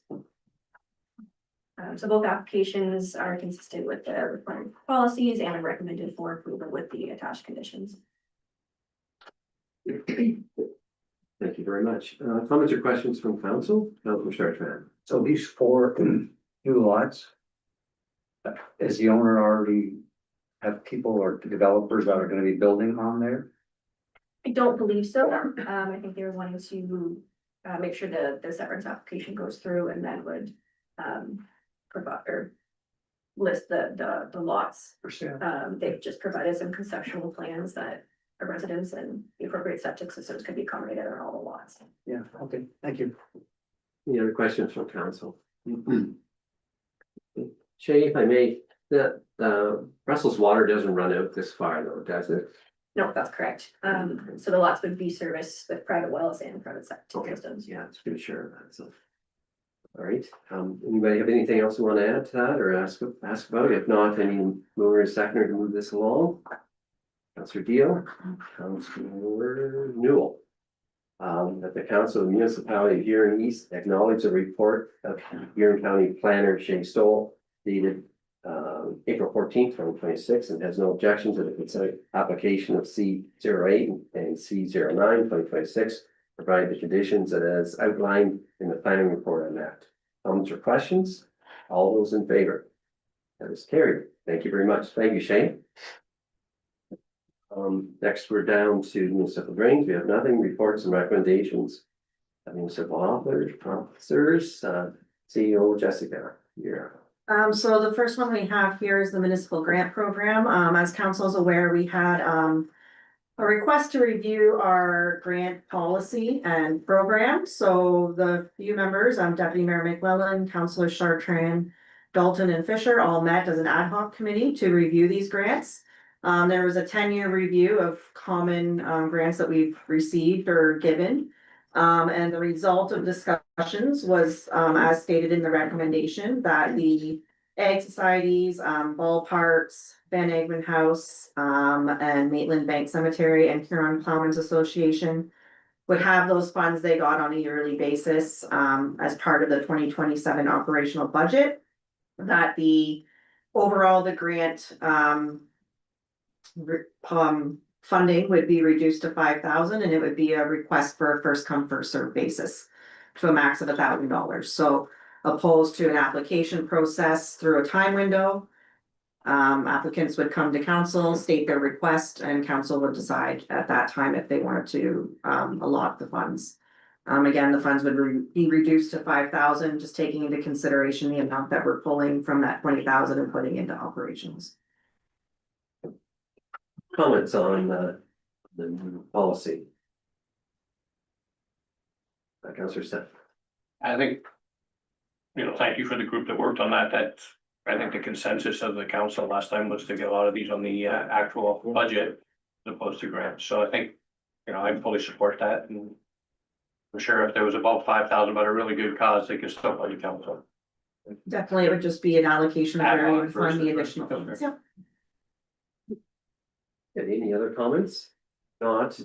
So both applications are consistent with the required policies and are recommended for approval with the attached conditions. Thank you very much. Comments or questions from council? Councilor Chartrand. So these 4 new lots. Is the owner already have people or developers that are gonna be building on there? I don't believe so. I think they were wanting to make sure the severance application goes through and then would provide or list the lots. For sale. They've just provided some conceptual plans that a residence and the appropriate septic systems could be accommodated on all the lots. Yeah, okay, thank you. Any other questions from council? Shay, if I may, the Russell's water doesn't run out this far though, does it? No, that's correct. So the lots would be serviced with private wells and private septic Okay. systems. Yeah, it's pretty sure of that, so. All right, anybody have anything else you want to add to that or ask about? If not, any mover and seconder to move this along? Councilor Deal, Councilor Newell. That the Council of the Municipality of Huron East acknowledge the report of Huron County Planner Shay Stoll dated April 14th, 2026, and has no objection to the consent application of C08 and C09, 2026, provide the conditions as outlined in the planning report on that. Comments or questions? All those in favor? That is carried. Thank you very much. Thank you, Shane. Next, we're down to municipal drains. We have nothing, reports and recommendations. Municipal officers, CEO Jessica, you're. So the first one we have here is the municipal grant program. As council is aware, we had a request to review our grant policy and program. So the few members, Deputy Mayor McClellan, Councilor Chartrand, Dalton and Fisher all met as an ad hoc committee to review these grants. There was a 10-year review of common grants that we've received or given. And the result of discussions was, as stated in the recommendation, that the Ag Societies, ballparks, Van Egmond House, and Maitland Bank Cemetery and Huron Plowmen's Association would have those funds they got on a yearly basis, as part of the 2027 operational budget. That the overall, the grant, funding would be reduced to 5,000 and it would be a request for a first come first served basis to a max of $1,000. So opposed to an application process through a time window, applicants would come to council, state their request, and council would decide at that time if they wanted to allot the funds. Again, the funds would be reduced to 5,000, just taking into consideration the amount that we're pulling from that 20,000 and putting into operations. Comments on the new policy? Councillor Steph. I think, thank you for the group that worked on that. That's, I think the consensus of the council last time was to get a lot of these on the actual budget as opposed to grants. So I think, I fully support that, and I'm sure if there was about 5,000, but a really good cause, they could still go to council. Definitely, it would just be an allocation of where you would fund the Versus- additional funds. Yep. Any other comments? Not.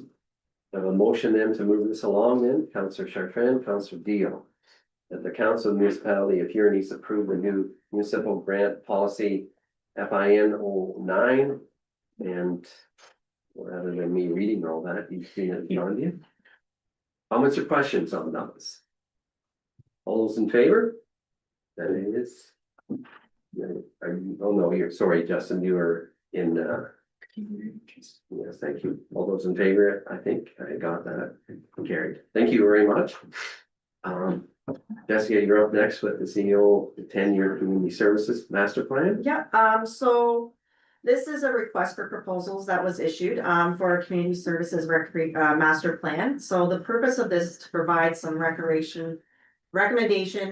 I have a motion then to move this along then, Councillor Chartrand, Councillor Deal. That the council of municipality of Huron needs to approve the new municipal grant policy FIN 09. And rather than me reading all that, you've seen it beyond you. Comments or questions on those? All those in favor? That it is. Oh no, you're sorry, Justin, you were in yes, thank you. All those in favor, I think I got that carried. Thank you very much. Jessica, you're up next with the CEO 10-year community services master plan. Yeah, so this is a request for proposals that was issued for our community services master plan. So the purpose of this is to provide some recommendations,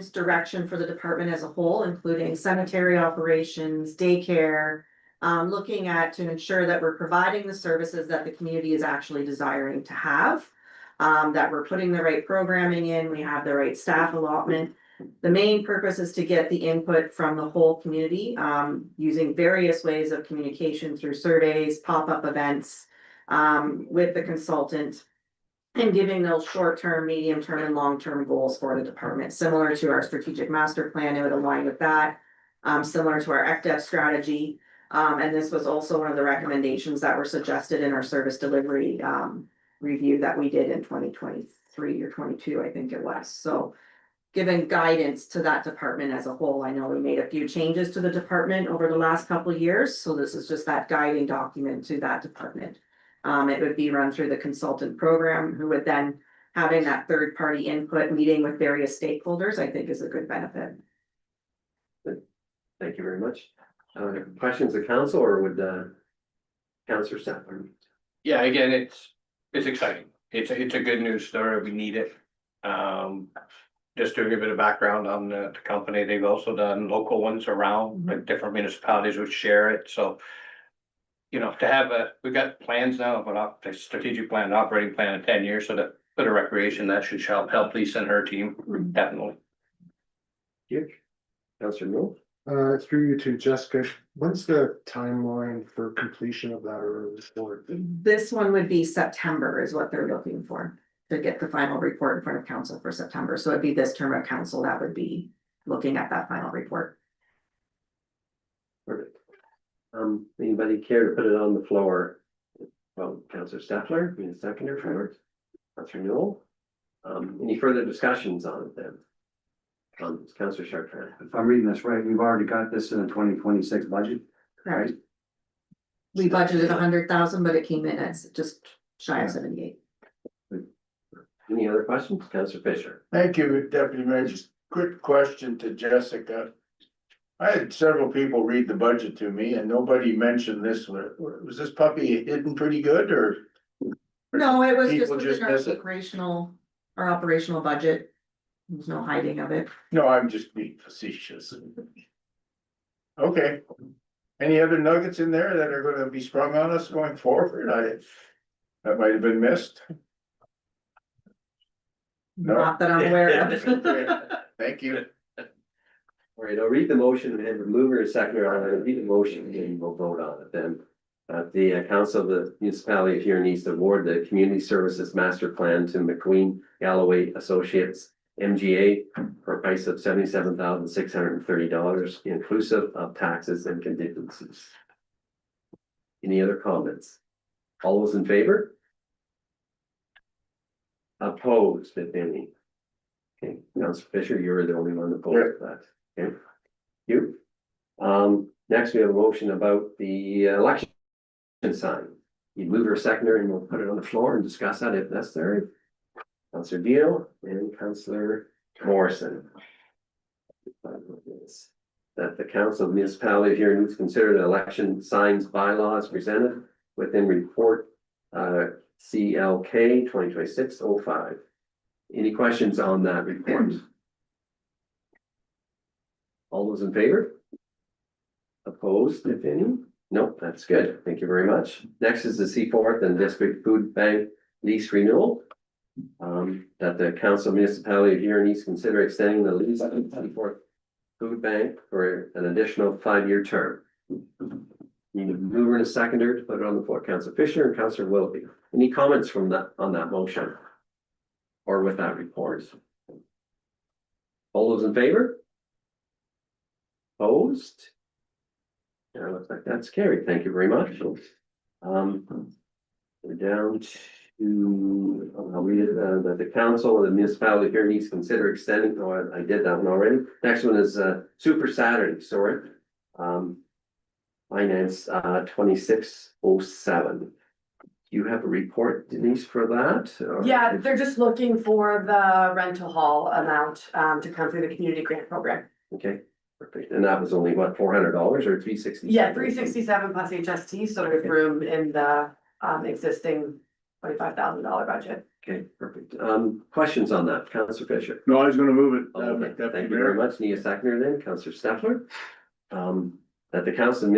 direction for the department as a whole, including cemetery operations, daycare, looking at to ensure that we're providing the services that the community is actually desiring to have. That we're putting the right programming in, we have the right staff allotment. The main purpose is to get the input from the whole community, using various ways of communication through surveys, pop-up events, with the consultant. And giving those short-term, medium-term, and long-term goals for the department, similar to our strategic master plan, it would align with that. Similar to our ECDF strategy, and this was also one of the recommendations that were suggested in our service delivery, review that we did in 2023 or 22, I think it was. So giving guidance to that department as a whole. I know we made a few changes to the department over the last couple of years, so this is just that guiding document to that department. It would be run through the consultant program, who would then having that third party input, meeting with various stakeholders, I think is a good benefit. Thank you very much. Questions of council, or would Councillor Steph? Yeah, again, it's exciting. It's a good news story. We need it. Just to give a bit of background on the company, they've also done local ones around, like different municipalities would share it, so. To have we've got plans now, but a strategic plan, operating plan in 10 years, so that for the recreation, that should help Lisa and her team, definitely. Councillor Mill? Through you to Jessica, when's the timeline for completion of that or report? This one would be September is what they're looking for, to get the final report in front of council for September. So it'd be this term of council that would be looking at that final report. Perfect. Anybody care to put it on the floor? Well, Councillor Steffler, being a seconder for it. Councillor Newell. Any further discussions on it then? Councillor Chartrand. If I'm reading this right, we've already got this in the 2026 budget. Correct. We budgeted 100,000, but it came in as just shy of 78. Any other questions? Councillor Fisher. Thank you, Deputy Mayor. Just quick question to Jessica. I had several people read the budget to me and nobody mentioned this. Was this puppy hidden pretty good, or? No, it was just People within just our miss it? operational budget. There's no hiding of it. No, I'm just being facetious. Okay. Any other nuggets in there that are gonna be sprung on us going forward? That might have been missed. No. Not that I'm aware of. Thank you. All right, I'll read the motion and have a mover and seconder. I'll read the motion and we'll vote on it then. The council of the municipality of Huron needs to award the community services master plan to McQueen Galloway Associates MGA for a price of $77,630 inclusive of taxes and contingencies. Any other comments? All those in favor? Opposed, if any? Okay, Councillor Fisher, you're the only one opposed to that. Okay, you. Next we have a motion about the election sign. You move or seconder and we'll put it on the floor and discuss that if necessary. Councillor Deal and Councillor Morrison. That the Council of Municipality of Huron needs to consider the election signs bylaws presented within report CLK 2026-05. Any questions on that report? All those in favor? Opposed, if any? Nope, that's good. Thank you very much. Next is the Seaforth and District Food Bank lease renewal. That the Council of Municipality of Huron needs to consider extending the lease of the Seaforth Food Bank for an additional 5-year term. Need a mover and a seconder to put it on the floor. Councillor Fisher and Councillor Willoughby. Any comments from that on that motion? Or with that report? All those in favor? Opposed? Yeah, looks like that's carried. Thank you very much. We're down to, I'll read it, that the council of the municipality here needs to consider extending, oh, I did that one already. Next one is Super Saturday, sorry. Finance 2607. Do you have a report, Denise, for that? Or- Yeah, they're just looking for the rental hall amount to come through the community grant program. Okay, perfect. And that was only what, $400 or 360? Yeah, 367 plus HST, so there's room in the existing $25,000 budget. Okay, perfect. Questions on that, Councillor Fisher? No, I was gonna move it. Okay, Deputy thank you very Mayor. much. Need a seconder then, Councillor Stefler. That the council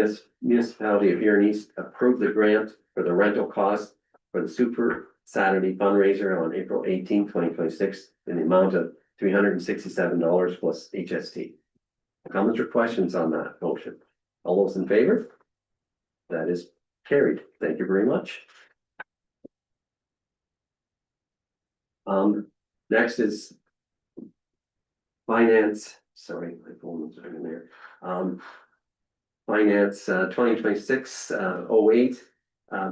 municipality of Huron East approve the grant for the rental cost for the Super Saturday fundraiser on April 18, 2026, in the amount of $367 plus HST. Comments or questions on that motion? All those in favor? That is carried. Thank you very much. Next is finance, sorry, my phone was right in there. Finance 2026-08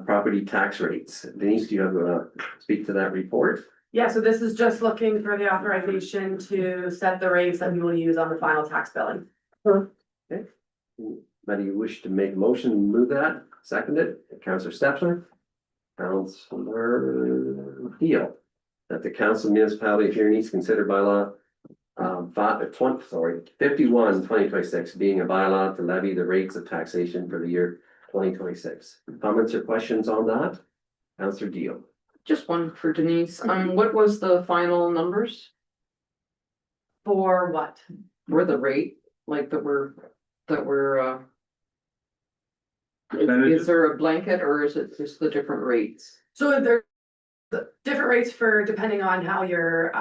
property tax rates. Denise, do you have speak to that report? Yeah, so this is just looking for the authorization to set the rates that we will use on the final tax billing. Okay. Anybody you wish to make a motion and move that? Second it, Councillor Stepler. Councillor Deal. That the council municipality of Huron needs to consider bylaw 51/2026 being a bylaw to levy the rates of taxation for the year 2026. Comments or questions on that? Councillor Deal. Just one for Denise. What was the final numbers For what? for the rate, like that were, is there a blanket or is it just the different rates? So there's the different rates for depending on how your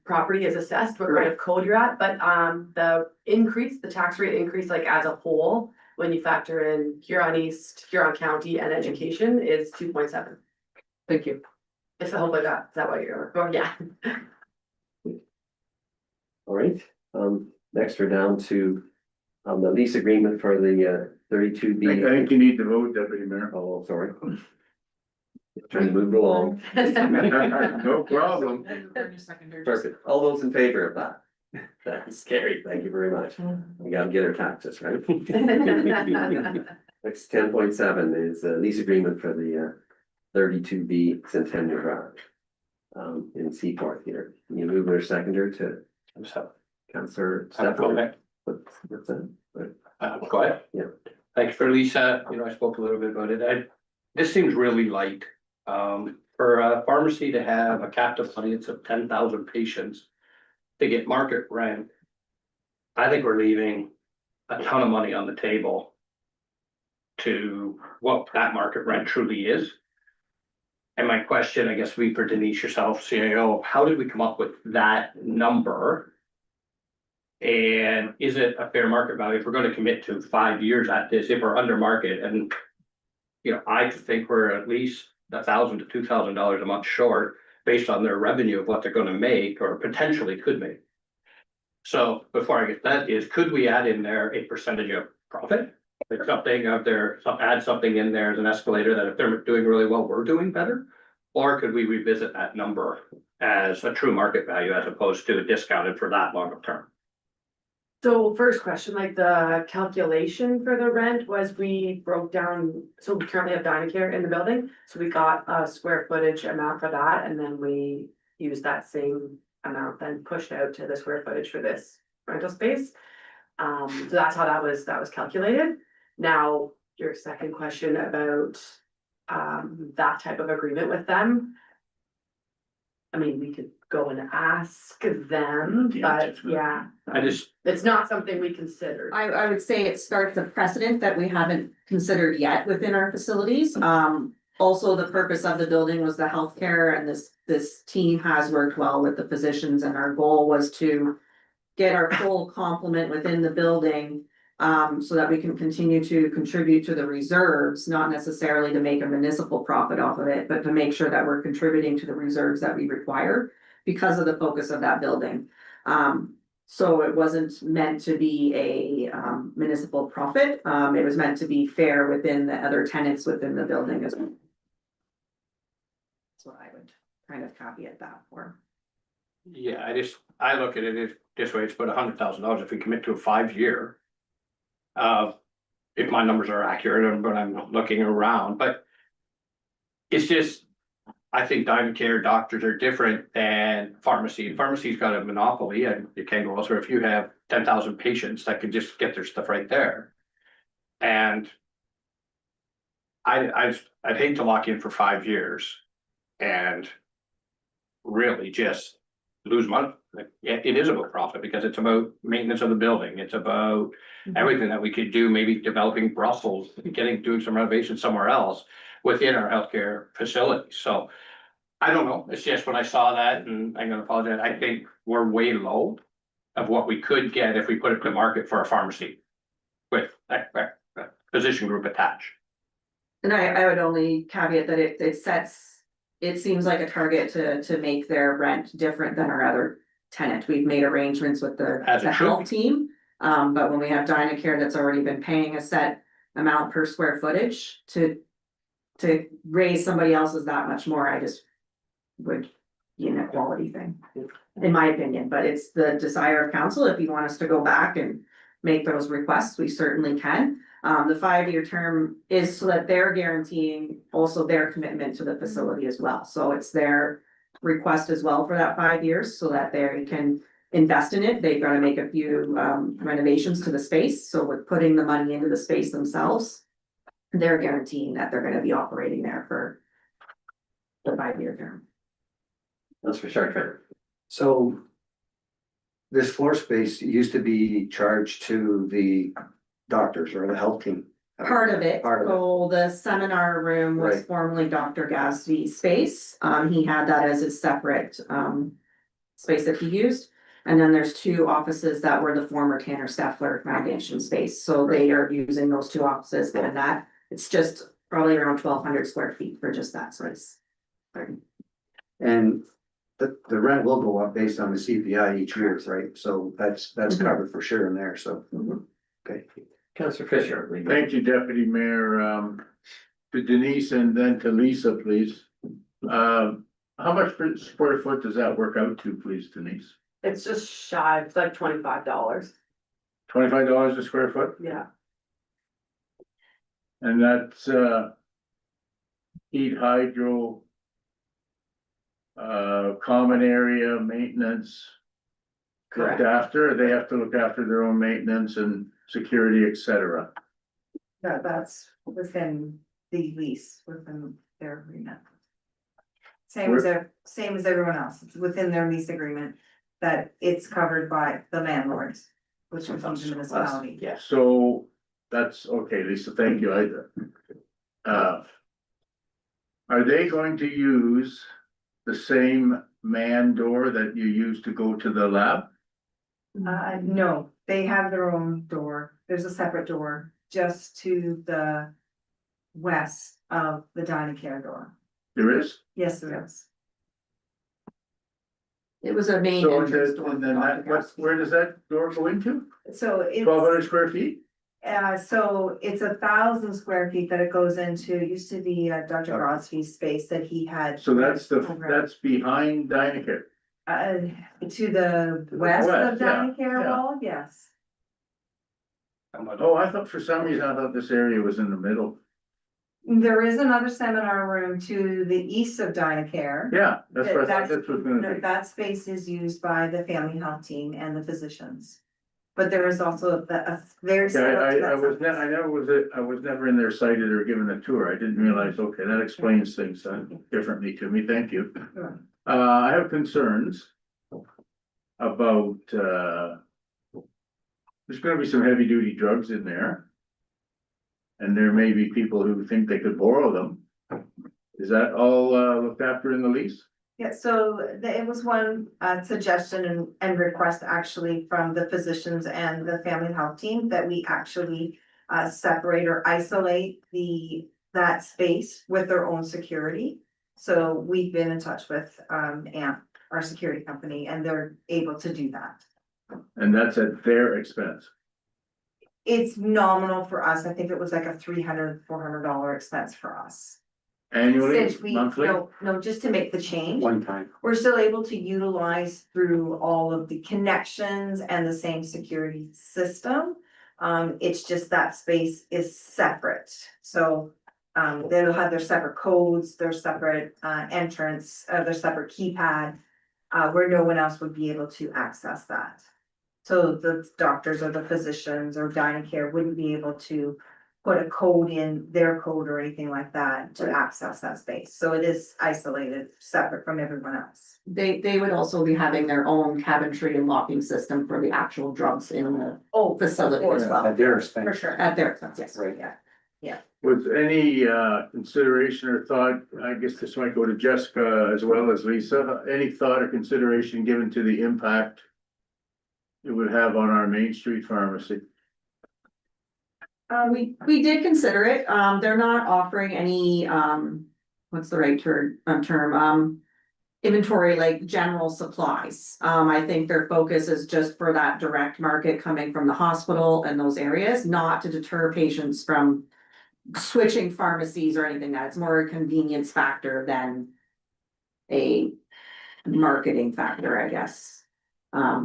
property is assessed, what kind of code you're at, but the increase, the tax rate increase like as a whole, when you factor in Huron East, Huron County and education is 2.7. Thank you. If I hope I got, is that what you're, oh, yeah. All right, next we're down to the lease agreement for the 32B. I think you need to vote, Deputy Mayor. Oh, sorry. Trying to move it along. No problem. Perfect. All those in favor of that? That's scary. Thank you very much. We gotta get our taxes, right? Next 10.7 is a lease agreement for the 32B Centennial Drive. In Seaforth here. Can you move or seconder to Councillor Stefan? What's that? Go ahead. Yeah. Thanks for Lisa. I spoke a little bit about it. This seems really light. For a pharmacy to have a captive audience of 10,000 patients to get market rent. I think we're leaving a ton of money on the table to what that market rent truly is. And my question, I guess, would be for Denise, yourself, CAO, how did we come up with that number? And is it a fair market value? If we're gonna commit to 5 years at this, if we're under market and. I think we're at least $1,000 to $2,000 a month short based on their revenue of what they're gonna make or potentially could make. So before I get that is, could we add in there a percentage of profit? Like something out there, add something in there as an escalator that if they're doing really well, we're doing better? Or could we revisit that number as a true market value as opposed to a discounted for that long of term? So first question, like the calculation for the rent was we broke down, so we currently have Dynacare in the building. So we got a square footage amount for that and then we use that same amount then pushed out to the square footage for this rental space. So that's how that was calculated. Now, your second question about that type of agreement with them. I mean, we could go and ask them, but yeah, it's not something we considered. I would say it starts a precedent that we haven't considered yet within our facilities. Also, the purpose of the building was the healthcare, and this team has worked well with the physicians, and our goal was to get our full complement within the building, so that we can continue to contribute to the reserves, not necessarily to make a municipal profit off of it, but to make sure that we're contributing to the reserves that we require because of the focus of that building. So it wasn't meant to be a municipal profit. It was meant to be fair within the other tenants within the building as well. That's what I would kind of caveat that for. Yeah, I look at it this way, it's about $100,000 if we commit to a 5-year. If my numbers are accurate, but I'm looking around, but. It's just, I think Dynacare doctors are different than pharmacy. Pharmacy's got a monopoly and you can't go elsewhere. If you have 10,000 patients that can just get their stuff right there. And. I'd hate to lock in for 5 years. And. Really just lose money. Like, it is about profit because it's about maintenance of the building. It's about everything that we could do, maybe developing Brussels, doing some renovations somewhere else within our healthcare facilities. So I don't know. It's just when I saw that, and I'm gonna apologize, I think we're way low of what we could get if we put it to market for a pharmacy with a physician group attached. And I would only caveat that it seems like a target to make their rent different than our other tenant. We've made arrangements with the health team. But when we have Dynacare that's already been paying a set amount per square footage to raise somebody else's that much more, I just would be an equality thing, in my opinion. But it's the desire of council. If you want us to go back and make those requests, we certainly can. The 5-year term is so that they're guaranteeing also their commitment to the facility as well. So it's their request as well for that 5 years so that they can invest in it. They've got to make a few renovations to the space. So with putting the money into the space themselves, they're guaranteeing that they're going to be operating there for the 5-year term. That's for sure, Trevor. So this floor space used to be charged to the doctors or the health team. Part of it, so the seminar room was Right. formerly Dr. Gasvy's space. He had that as his separate space that he used. And then there's 2 offices that were the former Tanner Steffler Foundation space. So they are using those 2 offices and that it's just probably around 1,200 square feet for just that space. And the rent will go up based on the CPI each year, right? So that's covered for sure in there, so. Okay. Councillor Fisher. Thank you, Deputy Mayor. To Denise and then to Lisa, please. How much per square foot does that work out to, please, Denise? It's just shy, it's like $25. $25 a square foot? Yeah. And that's heat, hydro, common area, maintenance. Correct. Looked after, they have to look after their own maintenance and security, et cetera. That's within the lease, within their agreement. Same as everyone else, it's within their lease agreement that it's covered by the landlords, which would be the municipality. Yeah. So that's okay, Lisa, thank you. Are they going to use the same man door that you use to go to the lab? No, they have their own door, there's a separate door just to the west of the Dynacare door. There is? Yes, there is. It was a main So entrance door. and then where does that door go into? So it's. 1,200 square feet? So it's 1,000 square feet that it goes into, it used to be Dr. Brodsky's space that he had. So that's behind Dynacare. To the west of west, yeah, Dynacare yeah. wall, yes. Oh, I thought for some reason, I thought this area was in the middle. There is another seminar room to the east of Dynacare. Yeah, that's what I thought That's- this was gonna be. That space is used by the family health team and the physicians. But there is also a very. Yeah, I similar to that I was never in there cited or given a tour. I didn't realize, okay, that explains things differently to me. Thank you. Sure. I have concerns about, there's gonna be some heavy duty drugs in there. And there may be people who think they could borrow them. Is that all, looked after in the lease? Yeah, so it was one suggestion and request actually from the physicians and the family health team that we actually separate or isolate that space with their own security. So we've been in touch with AMP, our security company, and they're able to do that. And that's at their expense. It's nominal for us. I think it was like a $300-400 expense for us. Annually, Since we, monthly? no, just to make the change. One time. We're still able to utilize through all of the connections and the same security system. It's just that space is separate, so. They'll have their separate codes, their separate entrance, their separate keypad. Where no one else would be able to access that. So the doctors or the physicians or Dynacare wouldn't be able to put a code in their code or anything like that to access that space. So it is isolated, separate from everyone else. They would also be having their own cabinetry and locking system for the actual drugs in the Oh, facility as well. At their for expense. sure. At their expense, yes. Right. Yeah. Was any consideration or thought, I guess this might go to Jessica as well as Lisa, any thought or consideration given to the impact it would have on our Main Street pharmacy? We did consider it, they're not offering any, what's the right term, inventory like general supplies. I think their focus is just for that direct market coming from the hospital and those areas, not to deter patients from switching pharmacies or anything. That's more a convenience factor than a marketing factor, I guess.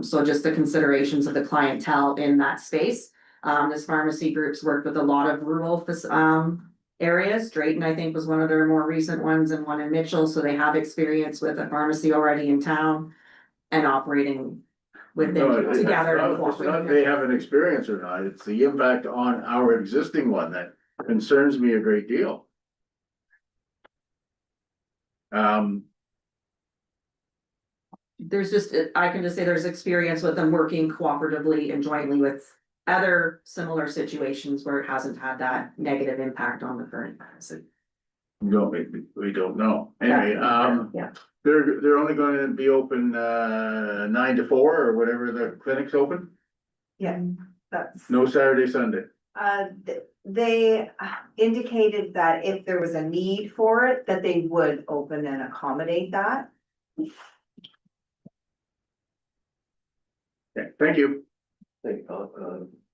So just the considerations of the clientele in that space. This pharmacy group's worked with a lot of rural areas. Drayton, I think, was one of their more recent ones, and one in Mitchell, so they have experience with a pharmacy already in town and operating with No, them together. and it's not cooperating. they have an experience or not, it's the impact on our existing one that concerns me a great deal. There's just, I can just say there's experience with them working cooperatively and jointly with other similar situations where it hasn't had that negative impact on the current pharmacy. We don't know. Anyway, Yeah. they're only gonna be open 9 to 4 or whatever the clinic's open, Yeah, that's. no Saturday, Sunday. They indicated that if there was a need for it, that they would open and accommodate that. Okay, thank you.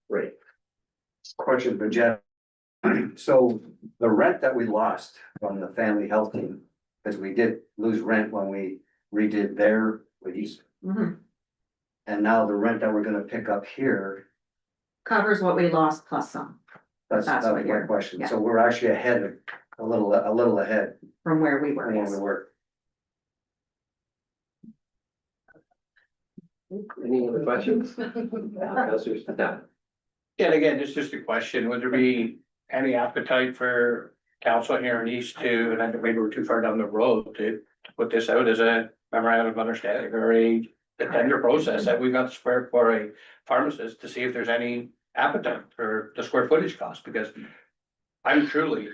Right. Question for Jeff. So the rent that we lost from the family health team, because we did lose rent when we redid their lease. Mhm. And now the rent that we're gonna pick up here, Covers what we lost plus some that's That's my what you're- question. yeah. So we're actually ahead, a little ahead from where we from were, when yes. we were. Any other questions? Councilors, no. And again, it's just a question, would there be any appetite for council here in East to, and I think maybe we're too far down the road to put this out as a memorandum of understanding or a tender process that we've got square for a pharmacist to see if there's any appetite for the square footage cost, because I'm truly,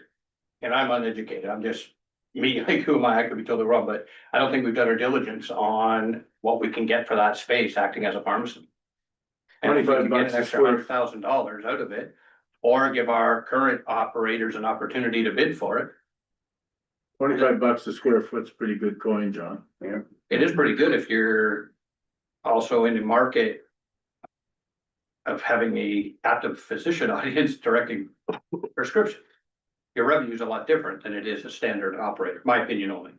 and I'm uneducated, I'm just me, like, who am I could be totally wrong, but I don't think we've done our diligence on what we can get for that space acting as a pharmacy. And if we can get $25 an a extra square. $100,000 out of it, or give our current operators an opportunity to bid for it. $25 a square foot's pretty good coin, John. Yeah. It is pretty good if you're also in the market of having a active physician audience directing prescriptions. Your revenue is a lot different than it is a standard operator, my opinion only.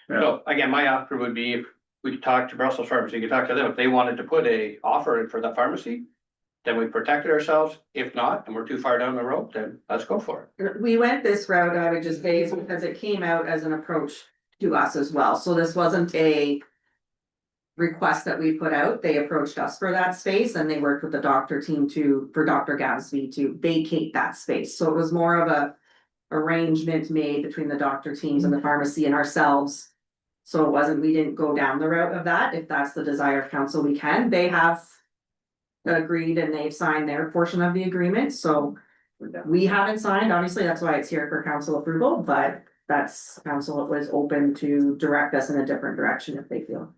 Yeah. So again, my offer would be if we could talk to Brussels Pharmacy, you could talk to them, if they wanted to put a offer in for the pharmacy, then we protected ourselves. If not, and we're too far down the road, then let's go for it. We went this route, I would just say, because it came out as an approach to us as well, so this wasn't a request that we put out, they approached us for that space and they worked with the doctor team for Dr. Gadsby to vacate that space, so it was more of a arrangement made between the doctor teams and the pharmacy and ourselves. So it wasn't, we didn't go down the route of that, if that's the desire of council, we can, they have agreed and they've signed their portion of the agreement, so we haven't signed, obviously, that's why it's here for council approval, but that's council was open to direct us in a different direction if they feel.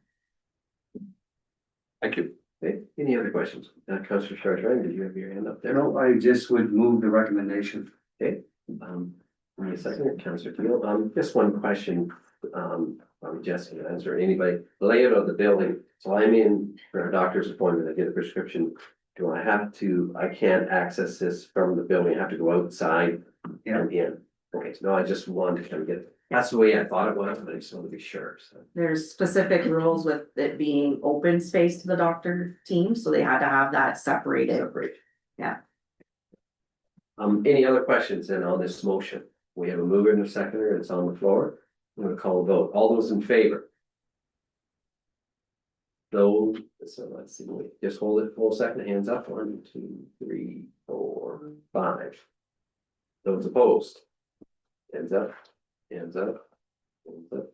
Thank you. Okay, any other questions? Councillor Chartrand, did you have your hand up there? No, I just would move the recommendation. Give me a second, Councillor Teal, just one question, probably Jessica can answer, anybody, the layout of the building, so I'm in for a doctor's appointment, I get a prescription. Do I have to, I can't access this from the building, I have to go outside and in? Okay, no, I just wanted to kind of get, that's the way I thought it was, but I just want to be sure, so. There's specific rules with it being open space to the doctor team, so they had to have that separated. Separate. Yeah. Any other questions then on this motion? We have a mover and a seconder, it's on the floor. I'm gonna call a vote. All those in favor? Those, so let's see, wait, just hold it for a second, hands up, 1, 2, 3, 4, 5. Those opposed? Hands up, hands up, hands up.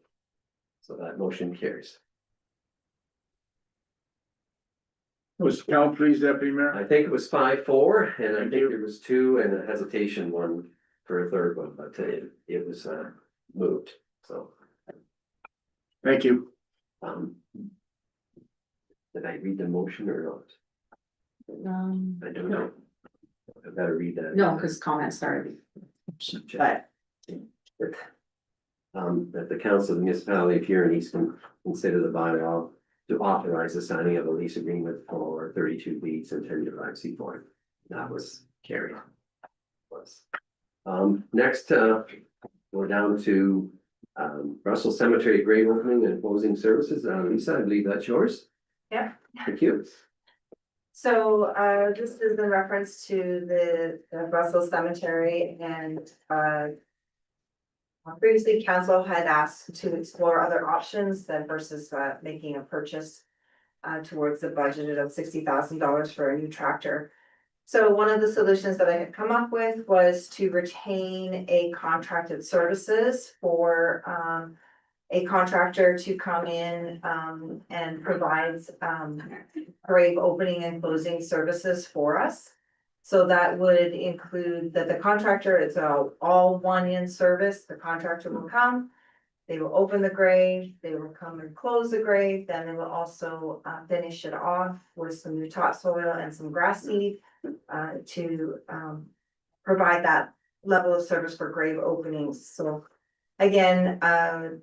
So that motion carries. Was the count, please, Deputy Mayor? I think it was 5-4, and I Thank think you. there was 2 and a hesitation one for a third one, but it was moved, so. Thank you. Did I read the motion or not? I don't know. I better read that. No, because comments started, but That the council of the municipality of Huron East can consider the bylaw to authorize the signing of a lease agreement for 32 Beats and 10 Seaport. That was carried. Next, we're down to Russell Cemetery grave opening and closing services. Lisa, I believe that's yours. Yeah. Thank you. So, this is in reference to the Russell Cemetery and, previously council had asked to explore other options than versus, making a purchase towards the budget of $60,000 for a new tractor. So one of the solutions that I had come up with was to retain a contracted services for, a contractor to come in and provides grave opening and closing services for us. So that would include that the contractor is all one in service, the contractor will come. They will open the grave, they will come and close the grave, then they will also finish it off with some new topsoil and some grass seed to provide that level of service for grave openings. So again,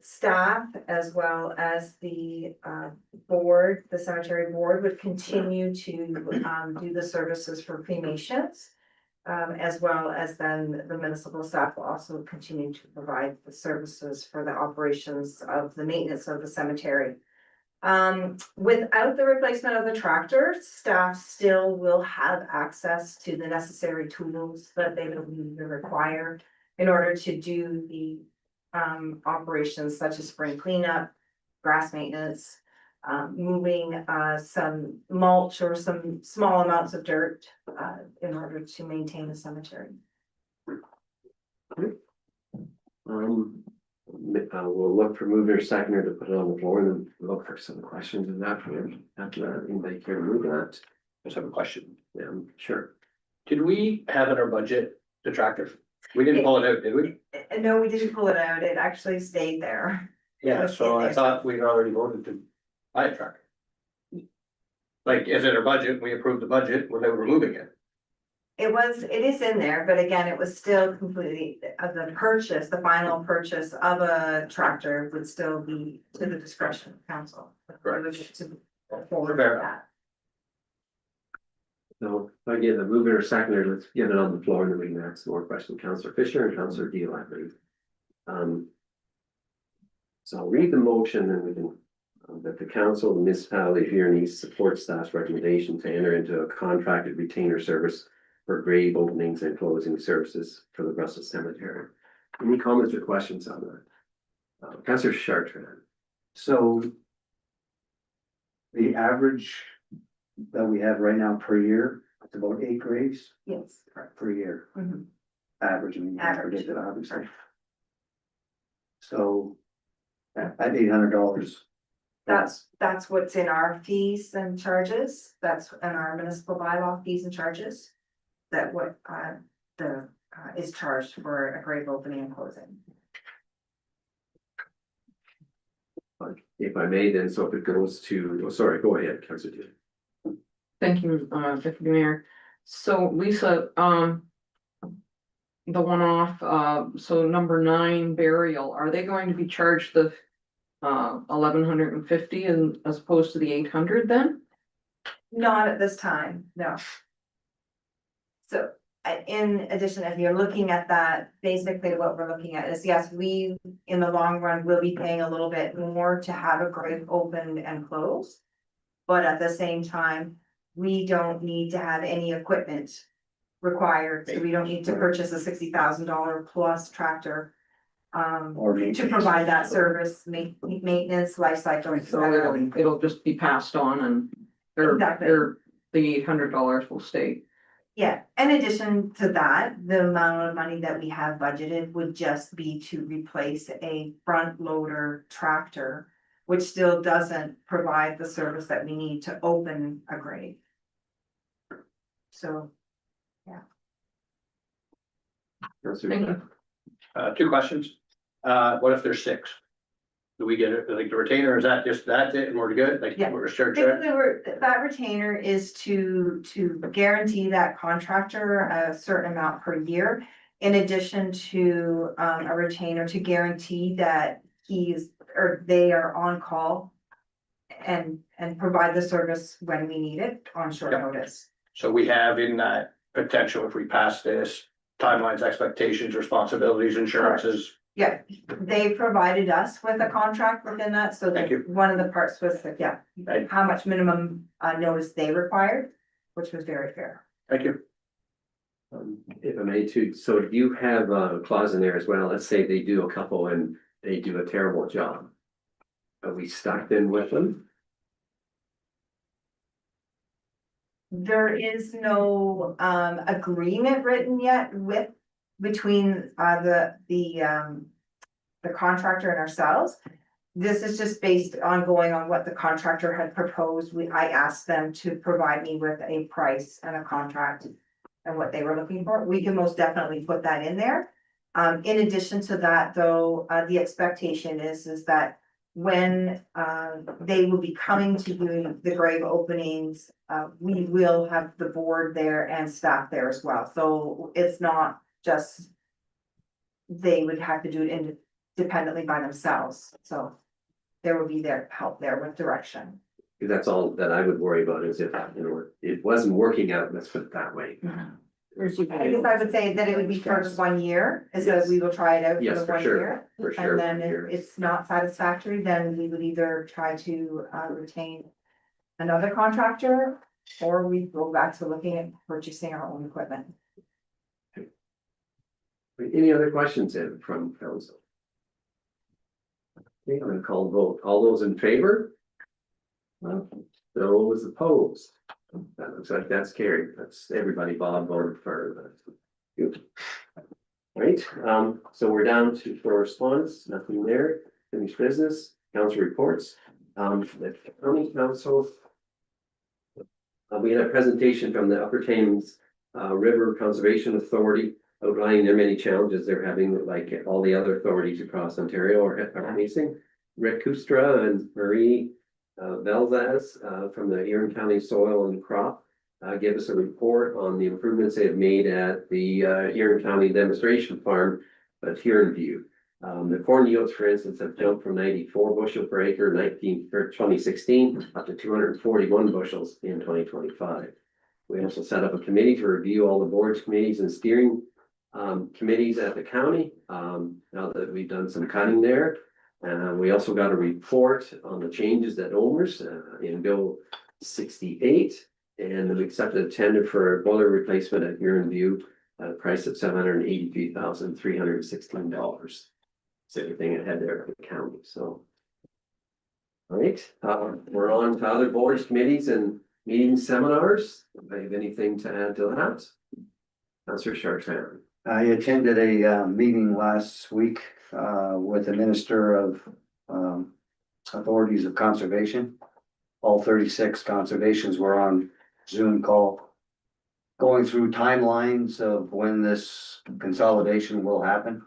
staff as well as the board, the cemetery board would continue to do the services for cremations. As well as then the municipal staff will also continue to provide the services for the operations of the maintenance of the cemetery. Without the replacement of the tractor, staff still will have access to the necessary tools that they will need to require in order to do the operations such as spring cleanup, grass maintenance, moving some mulch or some small amounts of dirt in order to maintain the cemetery. We'll look for mover seconder to put it on the floor and then look for some questions in that. After that, anybody care to move that? Just have a question. Yeah, sure. Did we have in our budget the tractor? We didn't pull it out, did we? No, we didn't pull it out. It actually stayed there. Yeah, so I thought we'd already voted to buy a tractor. Like, is it our budget? We approved the budget without removing it. It is in there, but again, it was still completely, the purchase, the final purchase of a tractor would still be to the discretion of council. Correct. To forward Fair that. So if I get a mover or seconder, let's get it on the floor and then we can ask more questions. Councillor Fisher and Councillor Deal, I believe. So I'll read the motion and we can That the council of the municipality of Huron East supports staff's recommendation to enter into a contracted retainer service for grave openings and closing services for the Brussels Cemetery. Any comments or questions on that? Councillor Chartrand. So the average that we have right now per year, it's about 8 graves Yes. per year. Mhm. Average, I mean, you can't Average. predict it, obviously. So at $800. That's what's in our fees and charges, that's in our municipal bylaw fees and charges. That what is charged for a grave opening and closing. If I may, then, so if it goes to, oh, sorry, go ahead, Councillor Duke. Thank you, Deputy Mayor. So Lisa, the one-off, so number 9 burial, are they going to be charged the 1,150 and as opposed to the 800 then? Not at this time, no. So, in addition, if you're looking at that, basically what we're looking at is, yes, we, in the long run, will be paying a little bit more to have a grave opened and closed. But at the same time, we don't need to have any equipment required, so we don't need to purchase a $60,000 plus tractor. Or To maintenance. provide that service, maintenance, life cycle. So it'll just be passed on and Exactly. the $800 will stay. Yeah, in addition to that, the amount of money that we have budgeted would just be to replace a front loader tractor. Which still doesn't provide the service that we need to open a grave. So, Councillor Thank Duke. you. 2 questions. What if there's 6? Do we get it, like the retainer, is that just, that's it, and we're good, like, Yeah. we're sure? basically, that retainer is to guarantee that contractor a certain amount per year. In addition to a retainer to guarantee that they are on call. And provide the service when we need it on short Yep. notice. So we have in that potential, if we pass this, timelines, expectations, responsibilities, insurances. Yeah, they provided us with a contract within that, so Thank that you. one of the parts was that, yeah, Right. how much minimum notice they required, which was very fair. Thank you. If I may too, so do you have a clause in there as well? Let's say they do a couple and they do a terrible job. Are we stuck then with them? There is no agreement written yet between the contractor and ourselves. This is just based on going on what the contractor had proposed. I asked them to provide me with a price and a contract and what they were looking for. We can most definitely put that in there. In addition to that, though, the expectation is that when they will be coming to do the grave openings, we will have the board there and staff there as well. So it's not just they would have to do it independently by themselves. So there will be their help there with direction. Because that's all that I would worry about is if, it wasn't working out, let's put it that way. I guess I would say that it would be for 1 year, is that we will try it out for Yes, the for 1 sure. year. For sure. And then if it's not satisfactory, then we would either try to retain another contractor. Or we go back to looking at purchasing our own equipment. Any other questions in from council? Okay, I'm gonna call vote. All those in favor? Those opposed? That looks like that's carried. That's everybody. Bob voted for that. Good. Right, so we're down to correspondence, nothing there. Finished business, council reports. The county council. We had a presentation from the Upper Thames River Conservation Authority outlining their many challenges they're having, like all the other authorities across Ontario are facing. Rick Kustra and Marie Velzaz from the Huron County Soil and Crop gave us a report on the improvements they have made at the Huron County Demonstration Farm at Huron View. The corn yields, for instance, have jumped from 94 bushel per acre 2016 up to 241 bushels in 2025. We also set up a committee to review all the boards, committees, and steering committees at the county. Now that we've done some cutting there, We also got a report on the changes at OMERS in Bill 68. And we accepted a tender for a boiler replacement at Huron View at a price of $783,316. It's everything ahead there at the county, so. All right, we're on to other boards, committees and meeting seminars. Anybody have anything to add to that? Councillor Chartrand. I attended a meeting last week with the Minister of Authorities of Conservation. All 36 conservations were on Zoom call, going through timelines of when this consolidation will happen.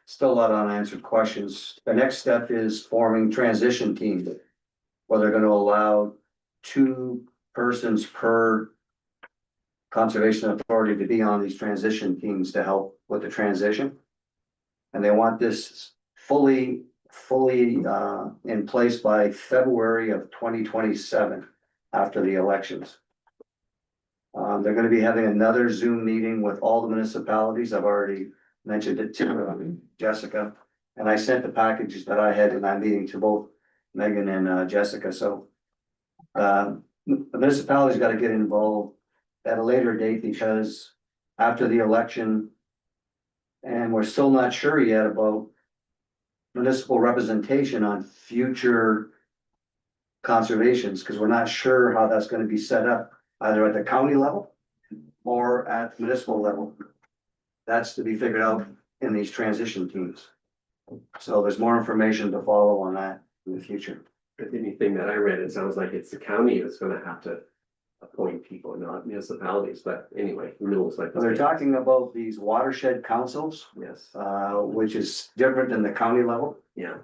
Still a lot of unanswered questions. The next step is forming transition teams, where they're going to allow 2 persons per conservation authority to be on these transition teams to help with the transition. And they want this fully in place by February of 2027, after the elections. They're gonna be having another Zoom meeting with all the municipalities. I've already mentioned it to Jessica. And I sent the packages that I had in that meeting to both Megan and Jessica, so. The municipalities gotta get involved at a later date, because after the election. And we're still not sure yet about municipal representation on future conservations, because we're not sure how that's gonna be set up, either at the county level or at municipal level. That's to be figured out in these transition teams. So there's more information to follow on that in the future. But anything that I read, it sounds like it's the county that's gonna have to appoint people, not municipalities, but anyway, who knows, like. They're talking about these watershed councils, Yes, which is different than the county level. yeah,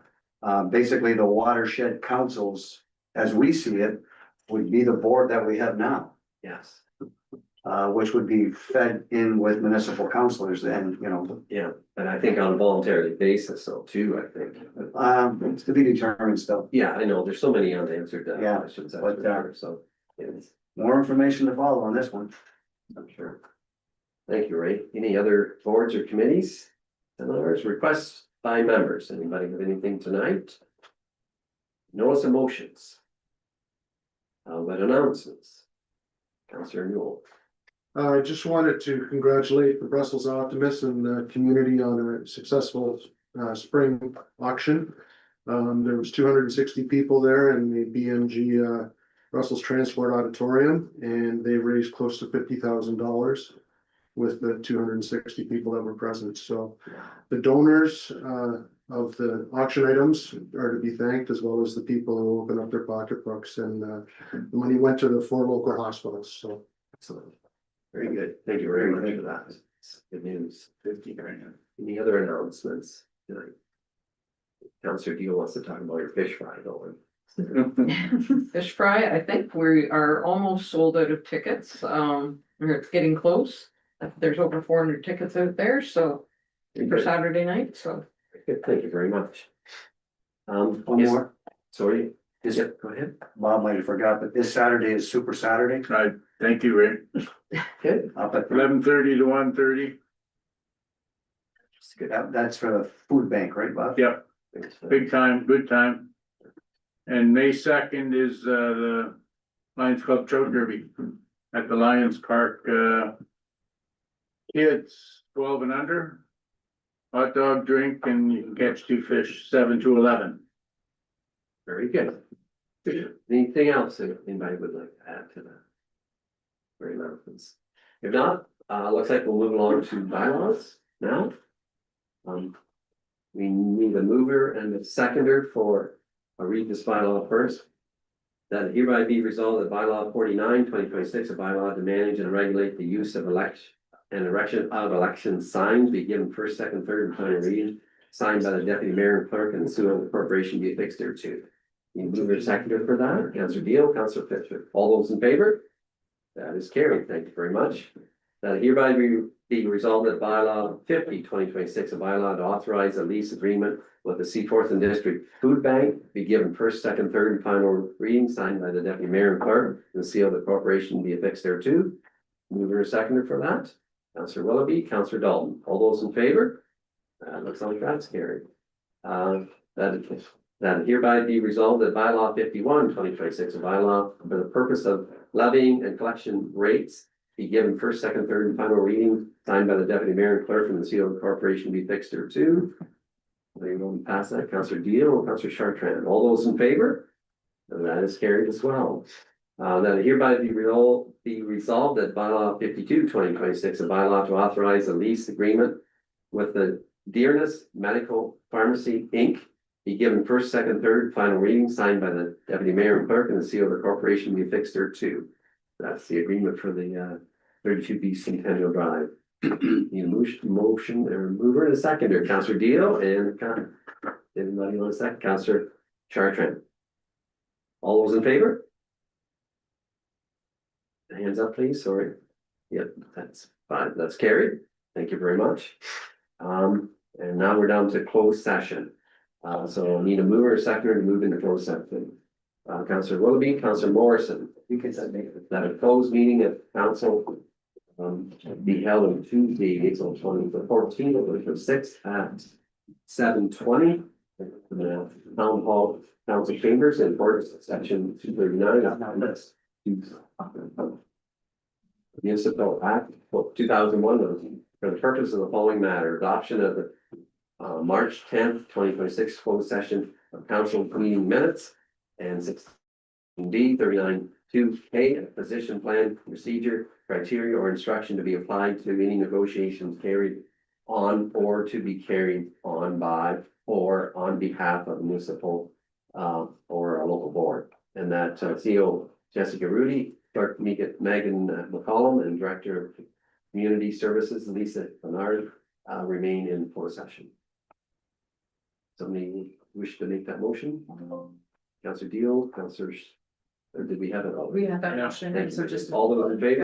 Basically, the watershed councils, as we see it, would be the board that we have now. yes, Which would be fed in with municipal councilors and, yeah, and I think on a voluntary basis, so too, I think. it's to be determined still. Yeah, I know, there's so many unanswered Yeah, questions, that's but, for sure, so, it's, More information to follow on this one. I'm sure. Thank you, Ray. Any other boards or committees? Seminars, requests by members, anybody have anything tonight? Notice of motions. What announcements? Councillor Newell. I just wanted to congratulate the Brussels Optimists and the community on a successful spring auction. There was 260 people there in the BMG Brussels Transport Auditorium, and they raised close to $50,000 with the 260 people that were present. So the donors of the auction items are to be thanked, as well as the people who opened up their pocketbooks, and the money went to the 4 local hospitals. So Excellent. Very good. Thank you very much for that. It's good news. Any other announcements tonight? Councillor Deal wants to talk about your fish fry going. Fish fry, I think we are almost sold out of tickets. We're getting close. There's over 400 tickets out there, so for Saturday night, so. Good, thank you very much. One yes, more, sorry, is it, go ahead. Bob might have forgot, but this Saturday is Super Saturday. Right, thank you, Ray. Good. Up at 11:30 to 1:30. That's for the food bank, right, Bob? Yep, big time, good time. And May 2nd is the Lions Club Trout Derby at the Lions Park. Kids 12 and under, hot dog, drink, and you can catch 2 fish, 7 to 11. Very good. Anything else that anybody would like to add to that? Very announcements. If not, looks like we'll move along to bylaws now. We need a mover and a seconder for, I'll read this bylaw first. That hereby be resolved that bylaw 49, 2026, a bylaw to manage and regulate the use of erection of election signs be given first, second, third, and final reading, signed by the deputy mayor and clerk, and the seal of the corporation be affixed thereto. You move your seconder for that, Councillor Deal, Councillor Fisher. All those in favor? That is carried. Thank you very much. That hereby be resolved that bylaw 50, 2026, a bylaw to authorize a lease agreement with the Seaforth and District Food Bank be given first, second, third, and final reading, signed by the deputy mayor and clerk, and the seal of the corporation be affixed thereto. Mover and seconder for that. Councillor Willoughby, Councillor Dalton. All those in favor? Looks like that's carried. That hereby be resolved that bylaw 51, 2026, a bylaw for the purpose of levying and collection rates be given first, second, third, and final reading, signed by the deputy mayor and clerk, and the seal of the corporation be fixed here too. They will pass that. Councillor Deal, Councillor Chartrand, all those in favor? And that is carried as well. That hereby be resolved that bylaw 52, 2026, a bylaw to authorize a lease agreement with the Dearness Medical Pharmacy, Inc. be given first, second, third, final reading, signed by the deputy mayor and clerk, and the seal of the corporation be fixed there too. That's the agreement for the 32B Centennial Drive. Need a motion or mover and a seconder, Councillor Deal and anybody want a second, Councillor Chartrand. All those in favor? Hands up, please, sorry. Yep, that's fine, that's carried. Thank you very much. And now we're down to closed session. So need a mover or seconder to move into closed session. Councillor Willoughby, Councillor Morrison. You can that a closed meeting of council be held on Tuesday, April 14th, or 6th at 7:20. The town hall council chambers in accordance with section 239. Municipal Act 2001 for the purpose of the following matter, adoption of the March 10th, 2026 closed session of council meeting minutes and 16D 39(2)K, a position plan, procedure, criteria, or instruction to be applied to any negotiations carried on or to be carried on by or on behalf of municipal or a local board. And that CEO Jessica Rudy, Clerk Megan McCollum, and Director of Community Services Lisa Bernard remain in closed session. Somebody wish to make that motion? Councillor Deal, councillors, or did we have it all? We have that Yeah. motion, Thank so you. just. All those in favor?